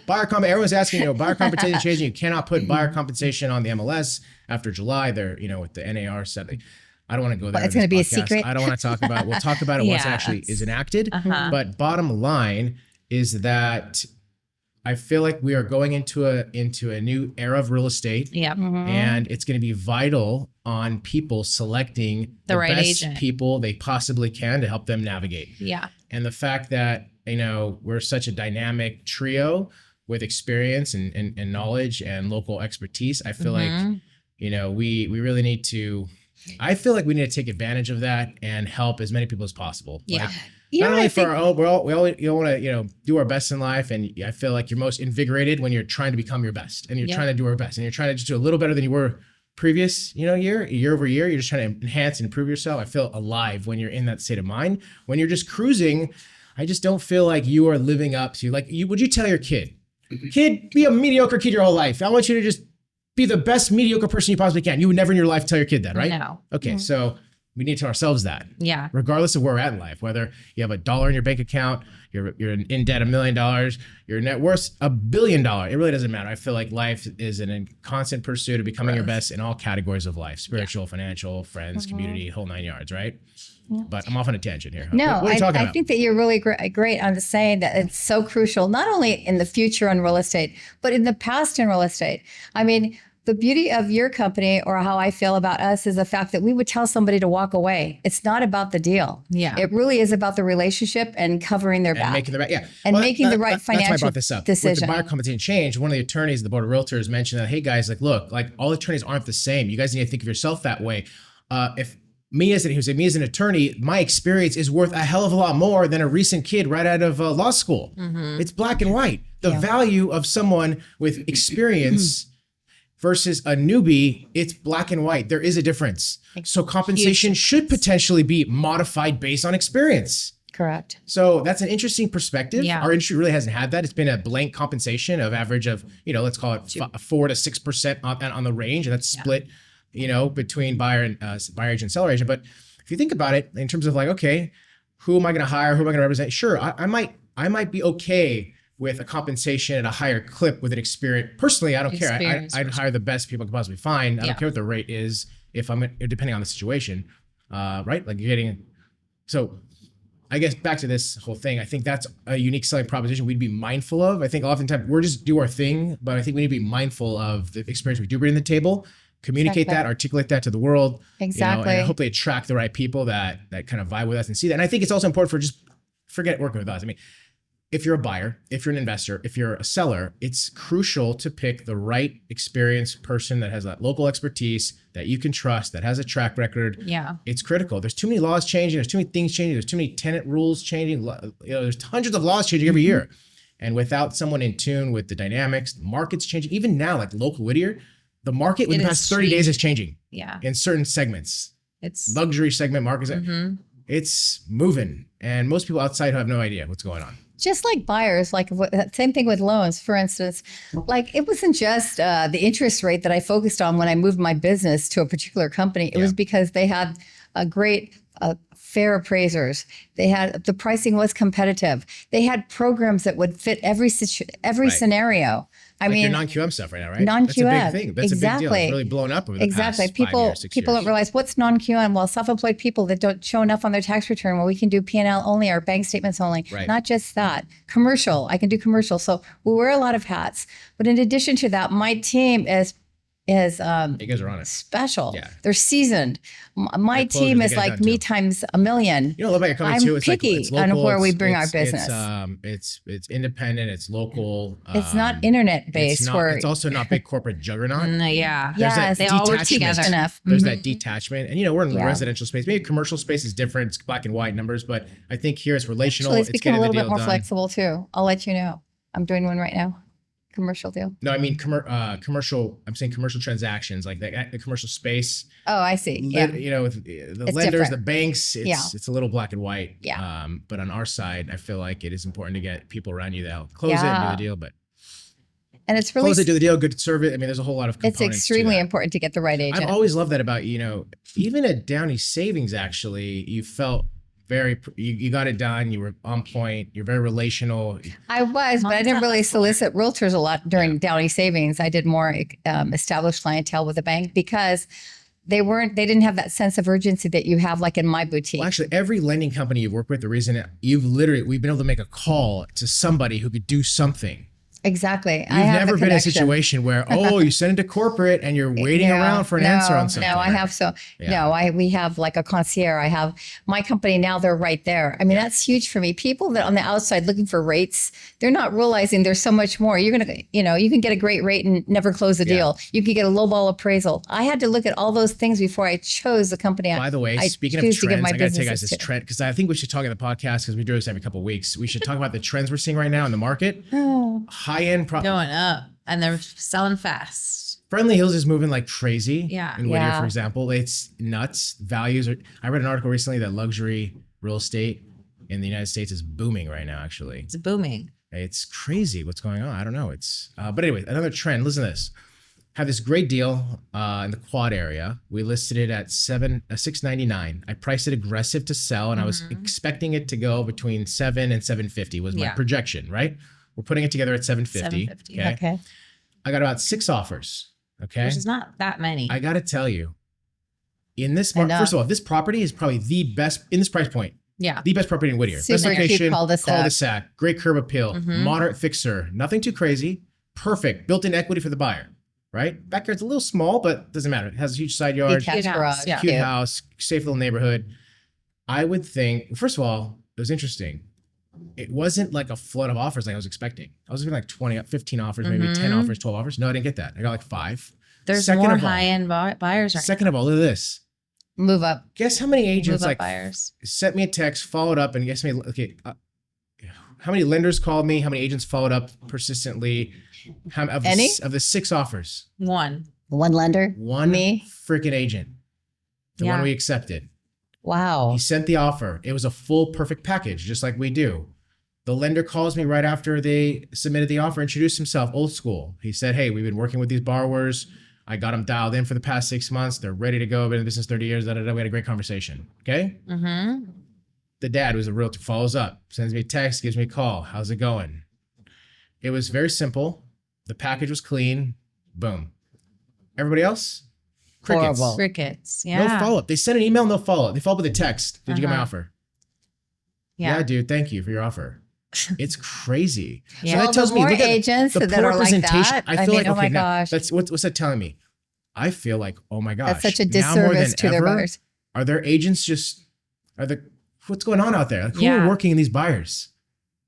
Buyer compensation. Everyone's asking, buyer compensation changing. You cannot put buyer compensation on the MLS after July. They're, with the NAR setting. I don't want to go there. It's going to be a secret. I don't want to talk about it. We'll talk about it once it actually is enacted. But bottom line is that I feel like we are going into a new era of real estate. And it's going to be vital on people selecting the right best agent, people they possibly can to help them navigate. And the fact that, we're such a dynamic trio with experience and knowledge and local expertise, I feel like, we really need to, I feel like we need to take advantage of that and help as many people as possible. Not only for our own, we all want to, do our best in life. And I feel like you're most invigorated when you're trying to become your best and you're trying to do our best and you're trying to just do a little better than you were previous, year over year. You're just trying to enhance and improve yourself. I feel alive when you're in that state of mind. When you're just cruising, I just don't feel like you are living up to, like, would you tell your kid, be a mediocre kid your whole life. I want you to just be the best mediocre person you possibly can. You would never in your life tell your kid that, right? No. Okay, so we need to tell ourselves that. Yeah. Regardless of where we're at in life, whether you have $1 in your bank account, you're in debt $1 million, your net worth $1 billion. It really doesn't matter. I feel like life is in constant pursuit of becoming your best in all categories of life: spiritual, financial, friends, community, whole 9 yards, right? Yeah. But I'm off on a tangent here. No, what are you talking about? I think that you're really great on saying that it's so crucial, not only in the future in real estate, but in the past in real estate. I mean, the beauty of your company, or how I feel about us, is the fact that we would tell somebody to walk away. It's not about the deal. Yeah. It really is about the relationship and covering their back. Making the right, yeah. And making the right financial that's why I brought this up. decision. With the buyer compensation change, one of the attorneys at the Board of Realtors mentioned that, hey guys, like, look, like, all attorneys aren't the same. You guys need to think of yourself that way. If me as an attorney, my experience is worth a hell of a lot more than a recent kid right out of law school. It's black and white. The value of someone with experience versus a newbie, it's black and white. There is a difference. So compensation should potentially be modified based on experience. Correct. So that's an interesting perspective. Yeah. Our industry really hasn't had that. It's been a blank compensation of average of, let's call it 4 to 6% on the range. And that's split, between buyer agent and seller agent. But if you think about it in terms of like, okay, who am I going to hire? Who am I going to represent? Sure, I might be okay with a compensation at a higher clip with an experience. Personally, I don't care. I'd hire the best people I could possibly find. I don't care what the rate is depending on the situation, right? Like, you're getting, so I guess back to this whole thing, I think that's a unique selling proposition we'd be mindful of. I think oftentimes we're just do our thing, but I think we need to be mindful of the experience we do bring to the table, communicate that, articulate that to the world. Exactly. And hopefully attract the right people that kind of vibe with us and see that. And I think it's also important for just forget working with us. I mean, if you're a buyer, if you're an investor, if you're a seller, it's crucial to pick the right experienced person that has that local expertise that you can trust, that has a track record. Yeah. It's critical. There's too many laws changing. There's too many things changing. There's too many tenant rules changing. There's hundreds of laws changing every year. And without someone in tune with the dynamics, the market's changing. Even now, like local Whittier, the market within the past 30 days is changing. Yeah. In certain segments. It's luxury segment markets. It's moving. And most people outside have no idea what's going on. Just like buyers, like same thing with loans, for instance, like it wasn't just the interest rate that I focused on when I moved my business to a particular company. It was because they had a great, fair appraisers. They had, the pricing was competitive. They had programs that would fit every scenario. I mean, your non-QM stuff right now, right? Non-QM. That's a big thing. That's a big deal. It's really blown up over the past 5 years, 6 People years. don't realize what's non-QM. Well, self-employed people that don't show enough on their tax return. Well, we can do P&L only or bank statements only. Right. Not just that. Commercial. I can do commercial. So we wear a lot of hats. But in addition to that, my team is you guys are on it. special. Yeah. They're seasoned. My team is like me times a million. You know, love about your company I'm too. It's picky like, it's local, on where we bring our business. It's independent. It's local. It's not internet based. It's also not big corporate juggernaut. Yeah. Yes, they all work together. There's that detachment, and we're in the residential space. Maybe commercial space is different. It's black and white numbers, but I think here it's relational. Actually, it's become a little bit more done. flexible too. I'll let you know. I'm doing one right now. Commercial deal. No, I mean commercial. I'm saying commercial transactions, like the commercial space. Oh, I see. Yeah. With the It's lenders, different. the banks, it's a little black and white. Yeah. But on our side, I feel like it is important to get people around you that'll close it and do the deal. But and it's really close it, do the deal, good service. I mean, there's a whole lot of components. It's extremely important to get the right agent. I've always loved that about even at Downey Savings. Actually, you felt you got it done. You were on point. You're very relational. I was, but I didn't really solicit realtors a lot during Downey Savings. I did more established clientele with the bank because they didn't have that sense of urgency that you have like in my boutique. Well, actually, every lending company you've worked with, the reason we've been able to make a call to somebody who could do something. Exactly. You've never been in a situation where, you send it to corporate and you're waiting around for an answer on something. No, I have we have like a concierge. I have my company now, they're right there. I mean, that's huge for me. People that on the outside looking for rates, they're not realizing there's so much more. You're going to, you can get a great rate and never close a deal. You can get a lowball appraisal. I had to look at all those things before I chose the company. By the way, speaking of trends, I got to tell you guys this trend, because I think we should talk in the podcast, because we do this every couple of weeks. We should talk about the trends we're seeing right now in the market. High-end going up, and they're selling fast. Friendly Hills is moving like crazy. Yeah. In Whittier, for example, it's nuts. Values are. I read an article recently that luxury real estate in the United States is booming right now, actually. It's booming. It's crazy what's going on. I don't know. But anyway, another trend. Listen to this. Have this great deal in the quad area. We listed it at $699. I priced it aggressive to sell, and I was expecting it to go between $7 and $750 was my projection, right? We're putting it together at $750. Okay. I got about 6 offers. Okay. Which is not that many. I got to tell you, in this market, first of all, this property is probably the best in this price point. Yeah. The best property in Whittier. Super best location, cul-de-sac. Great curb appeal, moderate fixer, nothing too crazy, perfect, built-in equity for the buyer. Right? Backyard's a little small, but doesn't matter. It has a huge side yard, detached garage, cute house, safe little neighborhood. I would think, first of all, it was interesting. It wasn't like a flood of offers like I was expecting. I was expecting like 20, 15 offers, maybe 10 offers, 12 offers. No, I didn't get that. I got like 5. There's more high-end buyers right Second of all, look at this. Move up. Guess how many agents buyers sent me a text, followed up, and guess me. Okay, how many lenders called me? How many agents followed up persistently? Of the 6 offers, one lender, me, freaking agent, the one we accepted. Wow. He sent the offer. It was a full perfect package, just like we do. The lender calls me right after they submitted the offer, introduced himself, old school. He said, hey, we've been working with these borrowers. I got them dialed in for the past 6 months. They're ready to go. Been in business 30 years. We had a great conversation. Okay. The dad, who's a realtor, follows up, sends me a text, gives me a call. How's it going? It was very simple. The package was clean. Boom. Everybody else? Crickets. Horrible. Crickets. Yeah. No follow-up. They sent an email, no follow-up. They follow up with a text. Did you get my offer? Yeah, dude. Thank you for your offer. It's crazy. So that tells me, look at agents that are like that. I feel like, oh my gosh. That's what's that telling me? I feel like, oh my gosh. That's such a disservice to their buyers. Are their agents what's going on out there? Like, who are working in these buyers?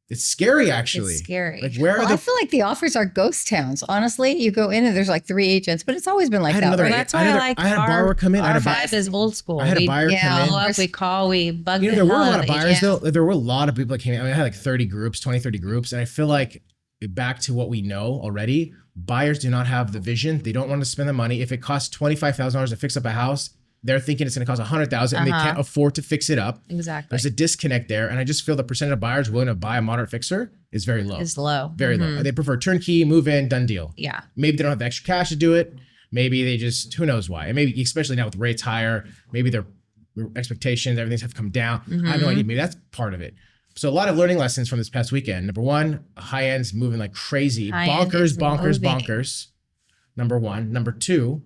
It's scary, actually. It's scary. Like, I feel like the offers are ghost towns. Honestly, you go in and there's like 3 agents, but it's always been like that. Right? That's why I had a borrower come in. Our vibe is old school. I had a buyer come in. We call, we bug. There were a lot of buyers though. There were a lot of people that came in. I mean, I had like 30 groups, and I feel like back to what we know already. Buyers do not have the vision. They don't want to spend the money. If it costs $25,000 to fix up a house, they're thinking it's going to cost $100,000 and they can't afford to fix it up. Exactly. There's a disconnect there. And I just feel the percentage of buyers willing to buy a moderate fixer is very low. It's low. Very low. They prefer turnkey, move in, done deal. Yeah. Maybe they don't have the extra cash to do it. Maybe they just, who knows why. And maybe, especially now with rates higher, maybe their expectations, everything's have come down. I have no idea. Maybe that's part of it. So a lot of learning lessons from this past weekend. Number 1, high end's moving like crazy. Bonkers. Number 1. Number 2,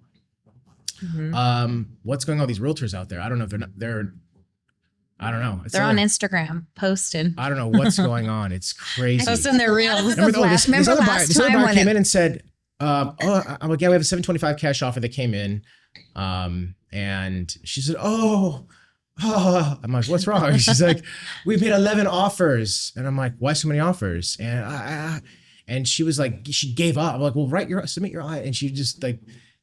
what's going on with these realtors out there? I don't know if I don't know. They're on Instagram posting. I don't know what's going on. It's crazy. Posting their reels. This other buyer came in and said, again, we have a $725 cash offer that came in. And she said, I'm like, what's wrong? She's like, we've made 11 offers. And I'm like, why so many offers? And she was like, she gave up. I'm like, well, submit your, and she just like,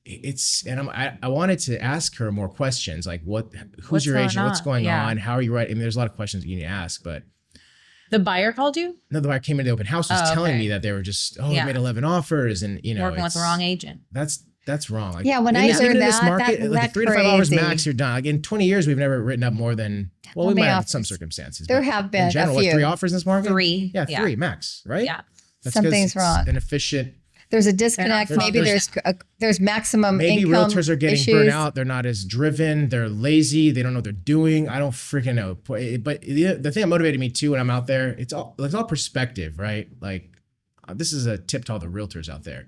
I wanted to ask her more questions, like who's your agent, what's going on, how are you writing? I mean, there's a lot of questions that you need to ask, but. The buyer called you? No, the buyer came into the open house, was telling me that they were just, we made 11 offers and working with the wrong agent. That's wrong. Like, when I heard this market, like 3 to 5 hours max, you're done. Like in 20 years, we've never written up more than, we might have some circumstances. There have been in general, a few. 3 offers in this market? 3. Yeah, 3 max, right? Yeah. That's something's wrong. An efficient. There's a disconnect. Maybe there's maximum maybe income realtors are getting issues. burnt out. They're not as driven. They're lazy. They don't know what they're doing. I don't freaking know. But the thing that motivated me too when I'm out there, it's all perspective, right? Like this is a tip to all the realtors out there.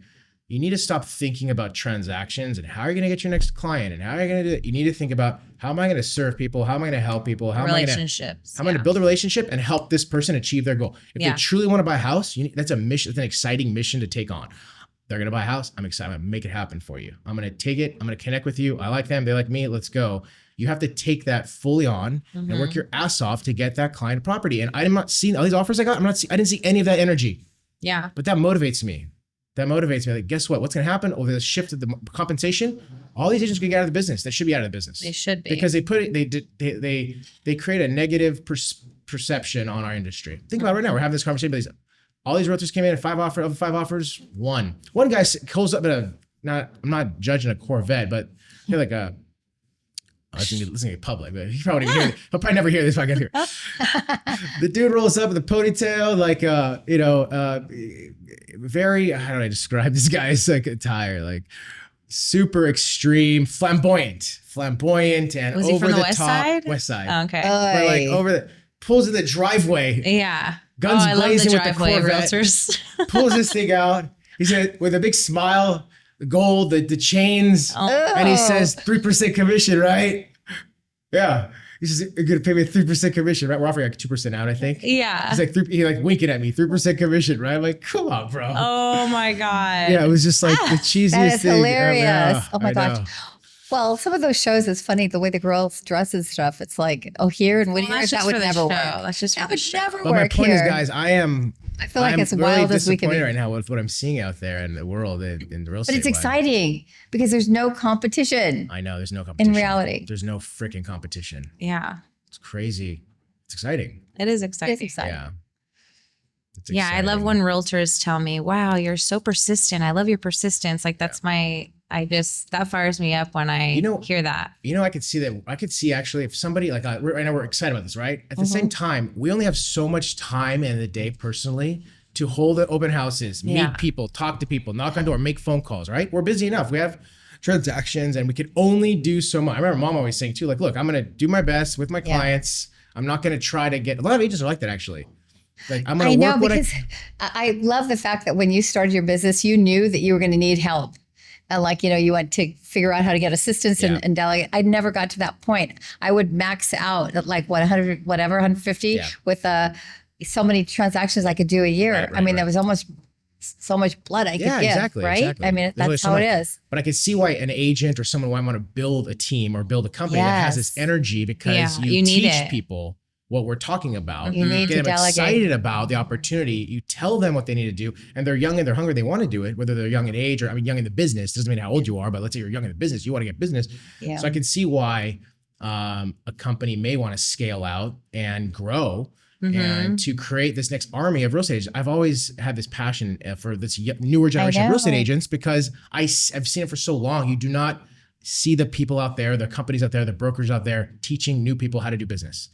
You need to stop thinking about transactions and how are you going to get your next client and how are you going to do it. You need to think about how am I going to serve people? How am I going to help people? How am I going to build a relationship and help this person achieve their goal? If they truly want to buy a house, that's a mission. It's an exciting mission to take on. They're going to buy a house. I'm excited. I'm going to make it happen for you. I'm going to take it. I'm going to connect with you. I like them. They like me. Let's go. You have to take that fully on and work your ass off to get that client property. And I'm not seeing all these offers I got. I didn't see any of that energy. Yeah. But that motivates me. Like, guess what? What's going to happen over the shift of the compensation? All these agents are going to get out of the business. They should be out of the business. They should be. Because they create a negative perception on our industry. Think about it right now. We're having this conversation about all these realtors came in at 5 offers, 1. One guy calls up I'm not judging a Corvette, but they're like a I was listening to public, but he'll probably never hear this podcast here. The dude rolls up with a ponytail, like, very, how do I describe this guy's like attire? Like super extreme, flamboyant and was over he from the West top. Side? West Side. Oh, okay. But like pulls in the driveway. Yeah. Guns I love the blazing with the driveway of Corvette. realtors. Pulls this thing out. He said with a big smile, the gold, the chains, and he says 3% commission, right? Yeah. He says, you're gonna pay me a 3% commission, right? We're offering like 2% out, I think. Yeah. He's like, he like winking at me, 3% commission, right? I'm like, come on, bro. Oh my God. Yeah, it was just like the cheesiest That is thing. hilarious. Oh my I know. gosh. Well, some of those shows, it's funny the way the girls dress and stuff. It's like, here in Whittier, that's that just would for the never show. work. That's just for That the would show. never But my work point here. is, guys, I feel like I'm as really wild as we can disappointed be. right now with what I'm seeing out there in the world in the real estate. But it's world. exciting because there's no competition I know there's no competition. in reality. There's no freaking competition. Yeah. It's crazy. It's exciting. It is It exciting. is exciting. Yeah. It's Yeah. I love exciting. when realtors tell me, wow, you're so persistent. I love your persistence. Like that's that fires me up when I hear that. I could see that. I could see actually if somebody like right now we're excited about this, right? At the Mm-hmm. same time, we only have so much time in the day personally to hold the open houses, meet people, talk to people, knock on door, make phone calls, right? We're busy enough. We have transactions and we can only do so much. I remember mom always saying too, like, look, I'm going to do my best with my clients. I'm not going to try to get, a lot of agents are like that actually. Like I'm going to work what I love the fact that when you started your business, you knew that you were going to need help. And like, you went to figure out how to get assistance and delegate. I never got to that point. I would max out at like 150 with so many transactions I could do a year. Right, I mean, right. there was almost so much blood I could give, exactly, right? exactly. I mean, There's only that's so how much. it is. But I can see why an agent or someone might want to build a team or build a company that has this energy because you need teach it. people what we're talking about. You need get to them delegate. excited about the opportunity. You tell them what they need to do, and they're young and they're hungry. They want to do it, whether they're young in age or young in the business. Doesn't mean how old you are, but let's say you're young in the business. You want to get business. Yeah. So I can see why a company may want to scale out and grow. And to create this next army of real estate agents. I've always had this passion for this newer generation of real estate agents because I've seen it for so long. You do not see the people out there, the companies out there, the brokers out there teaching new people how to do business.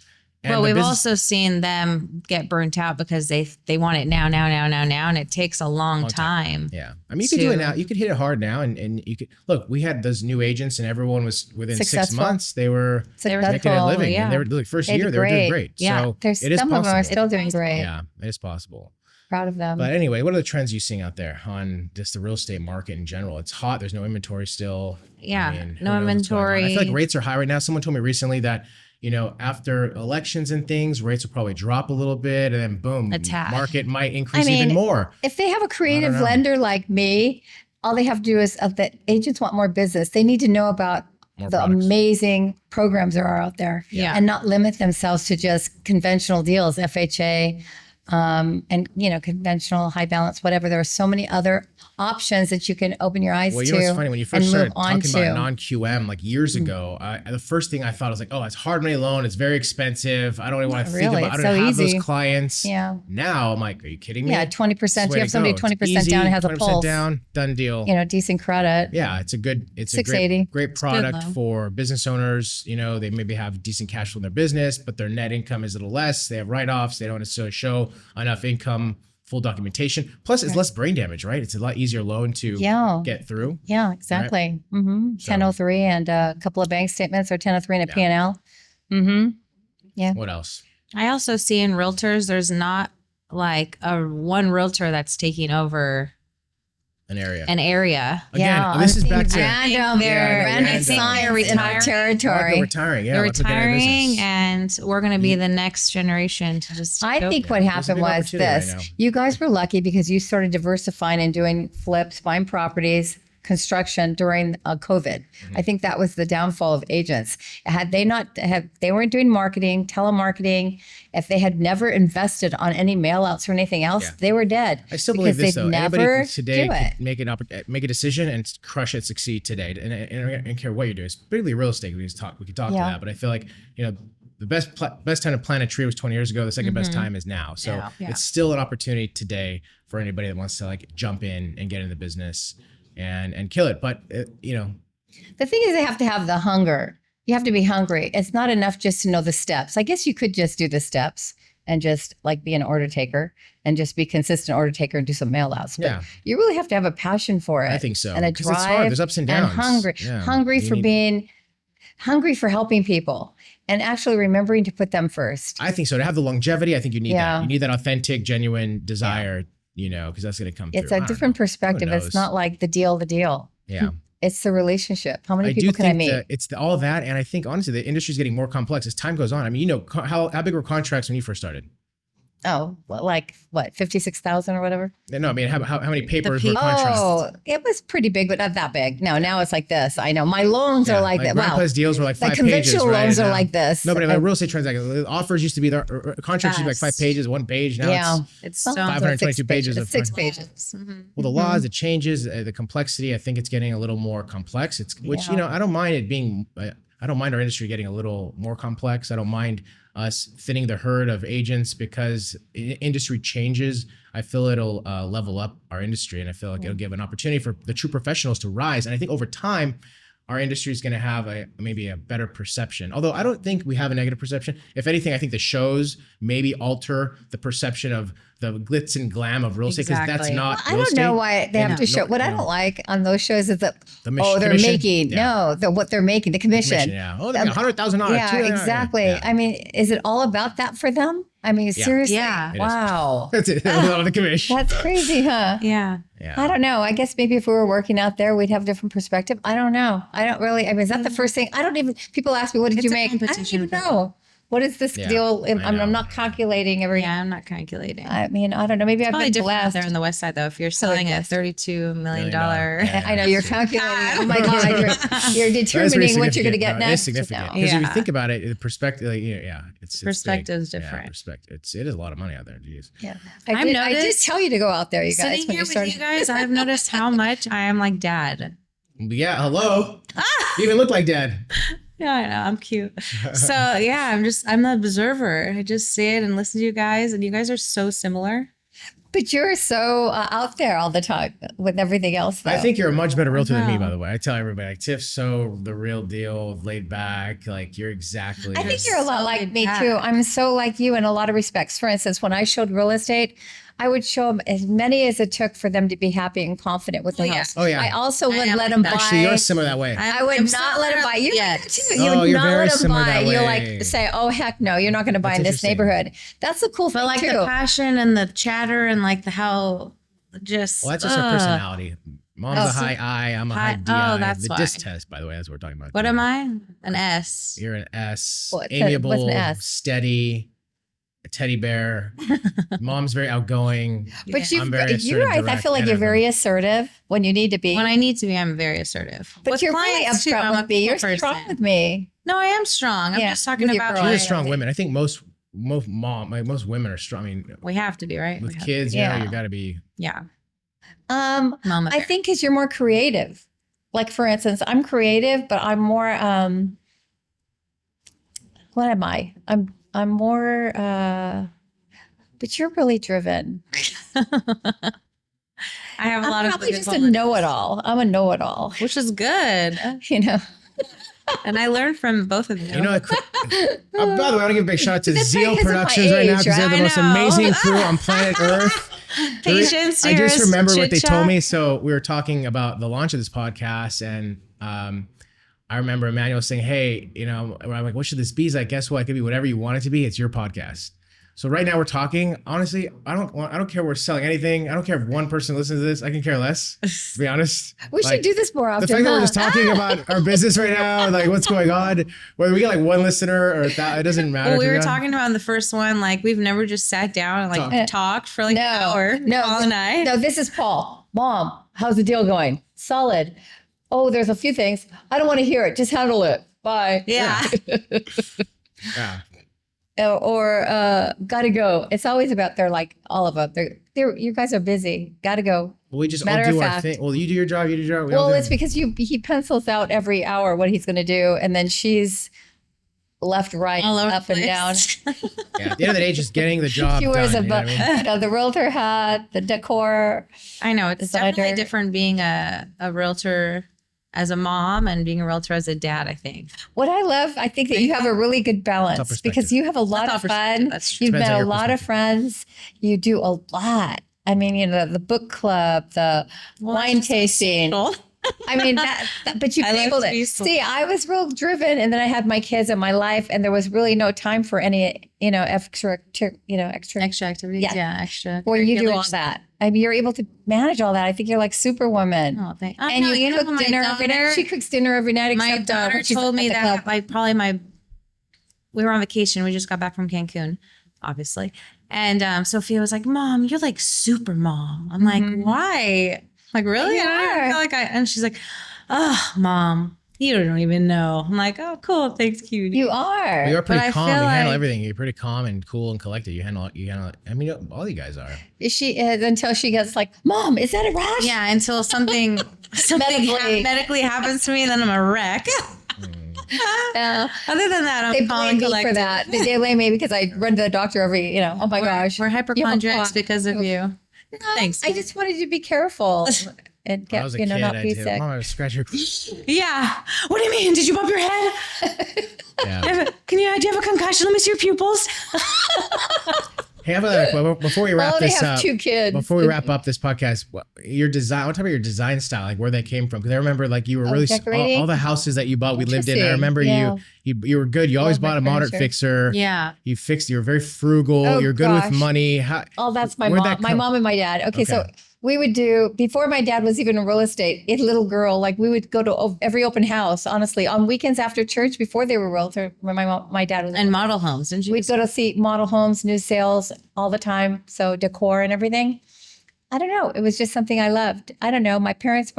And Well, we've also seen them get burnt out because they want it now, and it takes a long time. Yeah. I mean, you could do it now. You could hit it hard now. And you could, look, we had those new agents and everyone was within 6 Successful. months, they were Successful, making a living. yeah. And they were, the first They year, did they were doing great. great. Yeah. So There's it is some of them are possible. still doing great. Yeah, it is possible. Proud of them. But anyway, what are the trends you're seeing out there on just the real estate market in general? It's hot. There's no inventory still. Yeah, I mean, who no knows what's going on? inventory. I feel like rates are high right now. Someone told me recently that, after elections and things, rates will probably drop a little bit and then boom, market might increase even more. If they have a creative lender like me, all they have to do is the agents want more business. They need to know about More the products. amazing programs that are out there and not limit themselves to just conventional deals, FHA, and conventional high balance, whatever. There are so many other options that you can open your eyes Well, to. you know what's funny? When you first and started move on talking to. about non-QM like years ago, the first thing I thought was like, oh, it's hard money loan. It's very expensive. I don't even want to think Really, about. I it's don't so have easy. those clients. Yeah. Now I'm like, are you kidding me? Yeah, 20%. This is the You way have to somebody go. It's 20% easy, down and has a 20% pulse. down, done deal. Decent credit. Yeah, it's a great 680. product loan. for business owners. They maybe have decent cash flow in their business, but their net income is a little less. They have write-offs. They don't necessarily show enough income, full documentation. Plus, it's less brain damage, right? It's a lot easier loan to get through. Yeah, exactly. Mm-hmm. 1003 and a couple of bank statements or 1003 and a P&L. Mm-hmm. Yeah. What else? I also see in realtors, there's not like one realtor that's taking over An area. Yeah, This is back to random. I think signs they're in our retiring. territory. retiring. Yeah, They're lots of getting out of retiring, business. and we're going to be the next generation to just. I go. think what There's a happened big was opportunity right this. now. You guys were lucky because you started diversifying and doing flips, buying properties, construction during COVID. I think that was the downfall of agents. Had they not they weren't doing marketing, telemarketing, if they had never invested on any mail outs or anything else, they were dead. I still believe because this they'd though. Anybody never today do it. could make a decision and crush it, succeed today. And I don't care what you're doing. It's particularly real estate. We could talk to that. But I feel like the best time to plant a tree was 20 years ago. The second best time is now. So it's still an opportunity today for anybody that wants to like jump in and get in the business and kill it. But The thing is, they have to have the hunger You have to be hungry. It's not enough just to know the steps. I guess you could just do the steps and just like be an order taker and just be consistent order taker and do some mail outs. But you really have to have a passion for it. I think so. And a drive. It's hard. There's ups and downs. And hungry for helping people and actually remembering to put them first. I think so. To have the longevity, I think you need that. You need that authentic, genuine desire, because that's going to come through. It's a different perspective. It's not like the deal. Yeah. It's the relationship. How many people can I meet? It's all that. And I think, honestly, the industry is getting more complex as time goes on. I mean, how big were contracts when you first started? Oh, like what, 56,000 or whatever? No, I mean, how many papers were contracts? Oh, it was pretty big, but not that big. No, now it's like this. I know. My loans are like that. Wow. Deals were like 5 pages, conventional loans are like this. No, but real estate transactions, offers used to be there. Contracts used to be like 5 pages, 1 page. Now it's 522 pages. It's 6 pages. Well, the laws, the changes, the complexity, I think it's getting a little more complex. I don't mind it being, I don't mind our industry getting a little more complex. I don't mind us thinning the herd of agents because industry changes. I feel it'll level up our industry, and I feel like it'll give an opportunity for the true professionals to rise. And I think over time, our industry is going to have maybe a better perception. Although I don't think we have a negative perception. If anything, I think the shows maybe alter the perception of the glitz and glam of real estate because that's not I don't know why they have to show. What I don't like on those shows is that they're making what they're making, the commission. Oh, they got $100,000. Yeah, exactly. Yeah. I mean, is it all about that for them? I mean, seriously? Yeah. Wow. That's it. A lot of the commission. That's crazy, huh? Yeah. I don't know. I guess maybe if we were working out there, we'd have a different perspective. I don't know. I don't really. I mean, is that the first thing? People ask me, what did you make? I don't even know. What is this deal? I'm not calculating every. Yeah, I'm not calculating. I mean, I don't know. Maybe I've been blessed. There in the West Side, though. If you're selling a $32 million, I know you're calculating. Oh my God, you're determining what you're going to get next. It's significant because if you think about it, the perspective, it's perspective is different. It is a lot of money out there. Jeez. Yeah, I did tell you to go out there, you guys. Sitting here with you guys, I've noticed how much I am like Dad. Yeah, hello. You even look like Dad. Yeah, I know. I'm cute. So yeah, I'm the observer. I just see it and listen to you guys, and you guys are so similar. But you're so out there all the time with everything else, though. I think you're a much better realtor than me, by the way. I tell everybody, like, Tiff's so the real deal, laid back. Like, you're exactly. I think you're a lot like me, too. I'm so like you in a lot of respects. For instance, when I showed real estate, I would show them as many as it took for them to be happy and confident with the house. Oh, yeah. I also would let them buy. Actually, you're similar that way. I would not let them buy. You would not let them buy. You're like, say, oh, heck no, you're not going to buy in this neighborhood. That's the cool thing, but like too. the passion and the chatter and like the how just. Well, that's just our personality. Mom's a high I, I'm a high D. That's the why. DISC test, by the way, that's what we're talking about. What am I? An S. You're an S. Amiable, what's an S? Steady. A teddy bear. Mom's very outgoing. But you're right. I feel like you're very assertive when you need to be. When I need to be, I'm very assertive. But you're really upfront with me. You're strong with me. No, I am strong. I'm just talking about. You're strong women. I think most women are strong. I mean, we have to be, right? With kids, you got to be. Yeah. I think because you're more creative. Like, for instance, I'm creative, but I'm more. What am I? I'm more, but you're really driven. I have a lot of. Probably just a know-it-all. I'm a know-it-all, which is good. And I learned from both of you. By the way, I want to give a big shout out to Zeal Productions right now because they're the most amazing crew on planet Earth. Patience. I just remember what they told me. So we were talking about the launch of this podcast, and I remember Emmanuel saying, hey, I'm like, what should this be? He's like, guess what? It could be whatever you want it to be. It's your podcast. So right now we're talking. Honestly, I don't care if we're selling anything. I don't care if one person listens to this. I can care less, to be honest. We should do this more often. The fact that we're just talking about our business right now, like what's going on, whether we get like one listener or that, it doesn't matter. Well, we were talking about in the first one, like we've never just sat down and like talked for like an hour. Paul and I. No, this is Paul. Mom, how's the deal going? Solid. Oh, there's a few things. I don't want to hear it. Just handle it. Bye. Yeah. Or gotta go. It's always about all of them. You guys are busy. Gotta go. Well, we just all do our thing. Well, you do your job. You do your job. Well, it's because he pencils out every hour what he's going to do, and then she's left, right, up, and down. At the end of the day, just getting the job she wears done. the realtor hat, the decor. I know it's definitely different being a realtor as a mom and being a realtor as a dad, I think. What I think that you have a really good balance because you have a lot of fun. You've met a lot of friends. You do a lot. I mean, you know, the book club, the wine tasting. I mean, but you've been able to see, I was real driven, and then I had my kids in my life, and there was really no time for any, extra activities. Yeah, extra. Where you do all that. I mean, you're able to manage all that. I think you're like Superwoman. Oh, thank you. And you cook dinner every night. She cooks dinner every night. My daughter told me that, like, we were on vacation. We just got back from Cancun, obviously. And Sophia was like, Mom, you're like super mom. I'm like, why? Like, really? I don't feel like and she's like, oh, Mom, you don't even know. I'm like, oh, cool. Thanks, cutie. You are. You're pretty calm. You handle everything. You're pretty calm and cool and collected. You handle it. I mean, all you guys are. She is until she gets like, Mom, is that a rash? Yeah, until something medically happens to me, then I'm a wreck. Other than that, I'm calm and collected. For that. They blame me because I run to the doctor every, oh my gosh. We're hypochondriacs because of you. Thanks. I just wanted you to be careful and get, not be sick. Mom, I scratch your. Yeah. What do you mean? Did you bump your head? Yeah. Do you have a concussion? Let me see your pupils. Hey, before we wrap this up, 2 kids. Before we wrap up this podcast, your design. What type of your design style, like where they came from? Because I remember, like you were really all the houses that you bought, we lived in. I remember you were good. You always bought a modern fixer. Yeah. You were very frugal. You're good with money. That's my mom. My mom and my dad. Okay, so we would do, before my dad was even in real estate, a little girl, like we would go to every open house, honestly, on weekends after church, before they were realtor, when my dad was. And model homes, didn't you? We'd go to see model homes, new sales all the time. So decor and everything. I don't know. It was just something I loved. I don't know. My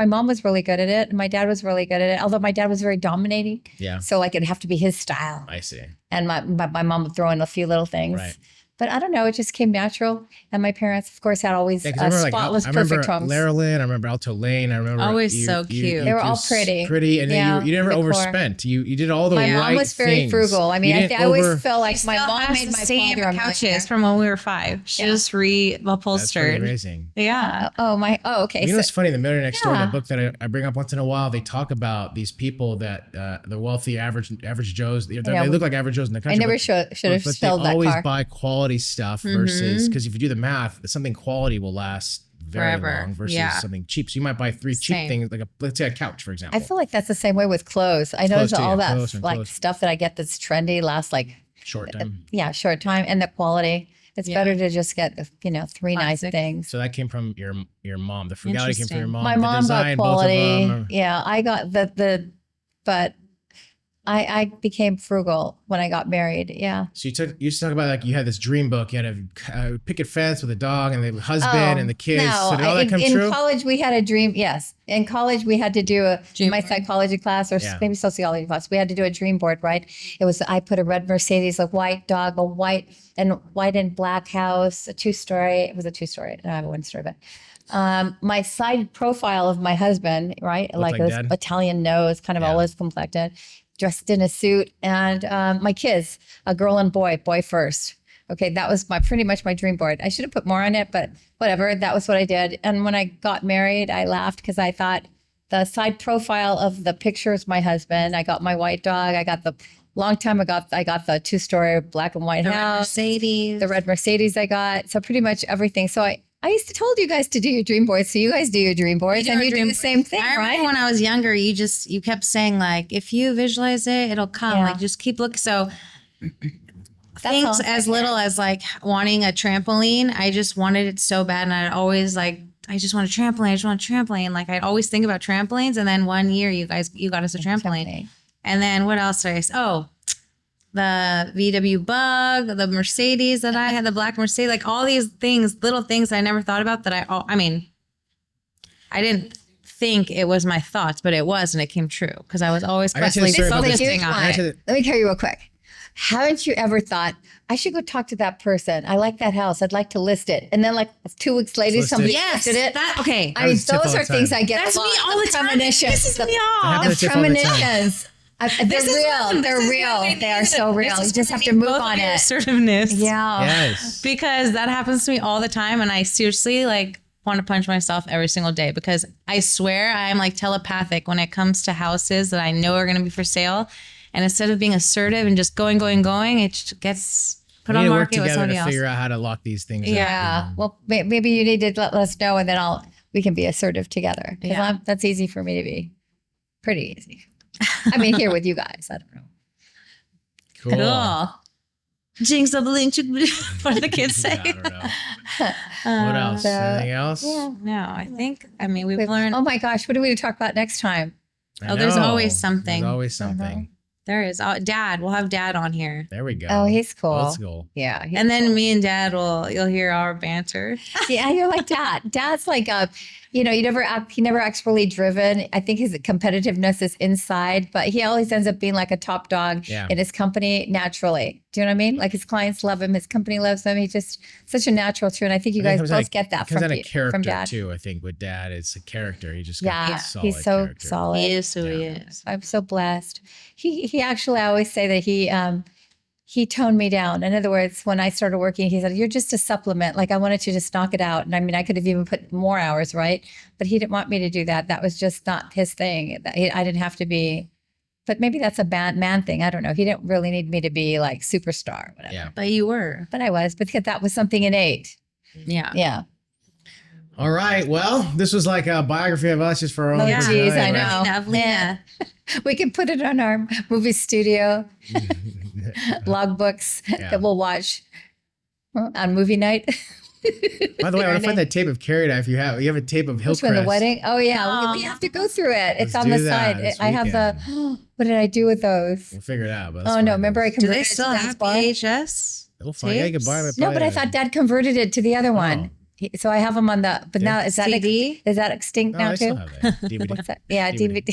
mom was really good at it. And my dad was really good at it. Although my dad was very dominating. Yeah. So like it'd have to be his style. I see. And my mom would throw in a few little things. Right. But I don't know, it just came natural. And my parents, of course, had always spotless, perfect homes. I remember Lena, I remember Alto Lane. I remember always so cute. They were all pretty. And then you never overspent. You did all the right things. My mom was very frugal. I mean, I always felt like my mom made my same couches from when we were 5. She just reupholstered. That's amazing. Yeah. Okay. You know what's funny? The Millionaire Next Door, the book that I bring up once in a while, they talk about these people that the wealthy average Joes. They look like average Joes in the country. I never should have spelled that car. They always buy quality stuff versus, because if you do the math, something quality will last very long versus something cheap. So you might buy 3 cheap things, like let's say a couch, for example. I feel like that's the same way with clothes. I notice all that stuff that I get that's trendy lasts like short time. Short time, and the quality. It's better to just get 3 nice things. So that came from your mom. The frugality came from your mom. My mom design, got quality. Both of them. Yeah, I got but I became frugal when I got married. Yeah. So you used to talk about, like, you had this dream book. You had a picket fence with a dog and the husband and the kids. No, so did all that come true? In college, we had a dream. Yes. In college, we had to do my psychology class or maybe sociology class. We had to do a dream board, right? I put a red Mercedes, a white dog, a white and black house, a 2-story. It was a 2-story. I have a 1-story, but my side profile of my husband, right? Like this Italian nose, kind of olive complected, dressed in a suit, and my kids, a girl and boy first. Okay, that was pretty much my dream board. I should have put more on it, but whatever, that was what I did. And when I got married, I laughed because I thought the side profile of the picture was my husband. I got my white dog. I got the 2-story black and white house. Mercedes. The red Mercedes I got. So pretty much everything. So I used to told you guys to do your dream boards. So you guys do your dream boards and you do the same thing, right? I remember when I was younger, you kept saying, like, if you visualize it, it'll come. Like, just keep looking. So things as little as like wanting a trampoline, I just wanted it so bad. And I'd always I just want a trampoline. I just want a trampoline. Like, I'd always think about trampolines. And then one year you got us a trampoline. And then what else did I say? Oh, the VW Bug, the Mercedes that I had, the black Mercedes, like all these things, little things I never thought about that I didn't think it was my thoughts, but it was, and it came true because I was always constantly focusing on it. Let me tell you real quick. Haven't you ever thought, I should go talk to that person? I like that house. I'd like to list it. And then 2 weeks later, somebody listed it. Okay. I mean, those are things I get. That's me all the time. This is me off. The premonitions. They're real. They're real. They are so real. You just have to move on it. Assertiveness. Yeah. Yes. Because that happens to me all the time. And I seriously, want to punch myself every single day because I swear I am like telepathic when it comes to houses that I know are going to be for sale. And instead of being assertive and just going, it just gets put on market with somebody else. Figure out how to lock these things up. Yeah. Well, maybe you need to let us know and then we can be assertive together. Yeah. That's easy for me to be. Pretty easy. I mean, here with you guys. I don't know. Cool. Jinx of the link. What do the kids say? I don't know. What else? Anything else? Yeah. No, I mean, we've learned. Oh my gosh. What are we going to talk about next time? There's always something. There's always something. There is. Dad. We'll have Dad on here. There we go. Oh, he's cool. Old school. Yeah. And then me and Dad you'll hear our banter. Yeah, you're like Dad. Dad's like he never acts really driven. I think his competitiveness is inside, but he always ends up being like a top dog in his company naturally. Do you know what I mean? Like his clients love him, his company loves him. He's just such a natural too. And I think you guys both get that from Dad too. I think with Dad, it's a character. He just he's so character. solid. He is who he is. I'm so blessed. He actually, I always say that he toned me down. In other words, when I started working, he said, "You're just a supplement. Like I wanted to just knock it out." And I mean, I could have even put more hours, right? But he didn't want me to do that. That was just not his thing. I didn't have to be. But maybe that's a bad man thing. I don't know. He didn't really need me to be like superstar, or whatever. Yeah. But you were. But I was, because that was something innate. Yeah. Yeah. All right. Well, this was like a biography of us just for our own. Oh, geez, I know. Of Lena. We can put it on our movie studio logbooks that we'll watch on movie night. By the way, I want to find that tape of Carrie. If you have a tape of Hillcrest. Which one, the wedding? Oh yeah, we have to go through it. It's on the side. I have the. What did I do with those? We'll figure it out. Oh no! Remember, I converted. Do they still have VHS? It'll find. Yeah, you can buy it. No, but I thought Dad converted it to the other one. So I have them on the. But now is that CD? Is that extinct now too? DVD. What's that? Yeah, DVD.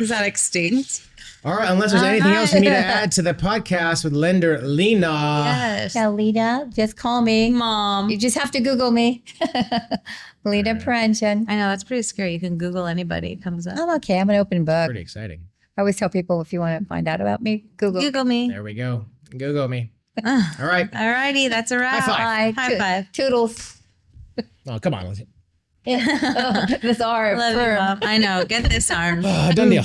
Is that extinct? All right, unless there's anything else we need to add to the podcast with Lena. Yes. Yeah, Lena, just call me. Mom. You just have to Google me. Lena Parenchen. I know, that's pretty scary. You can Google anybody, it comes up. I'm okay. I'm an open book. Pretty exciting. I always tell people, if you want to find out about me, Google me. There we go. Google me. All right. All righty, that's a wrap. High five. High five. Toodles. Oh, come on. This arm. Love you, Mom. I know. Get this arm. Done deal.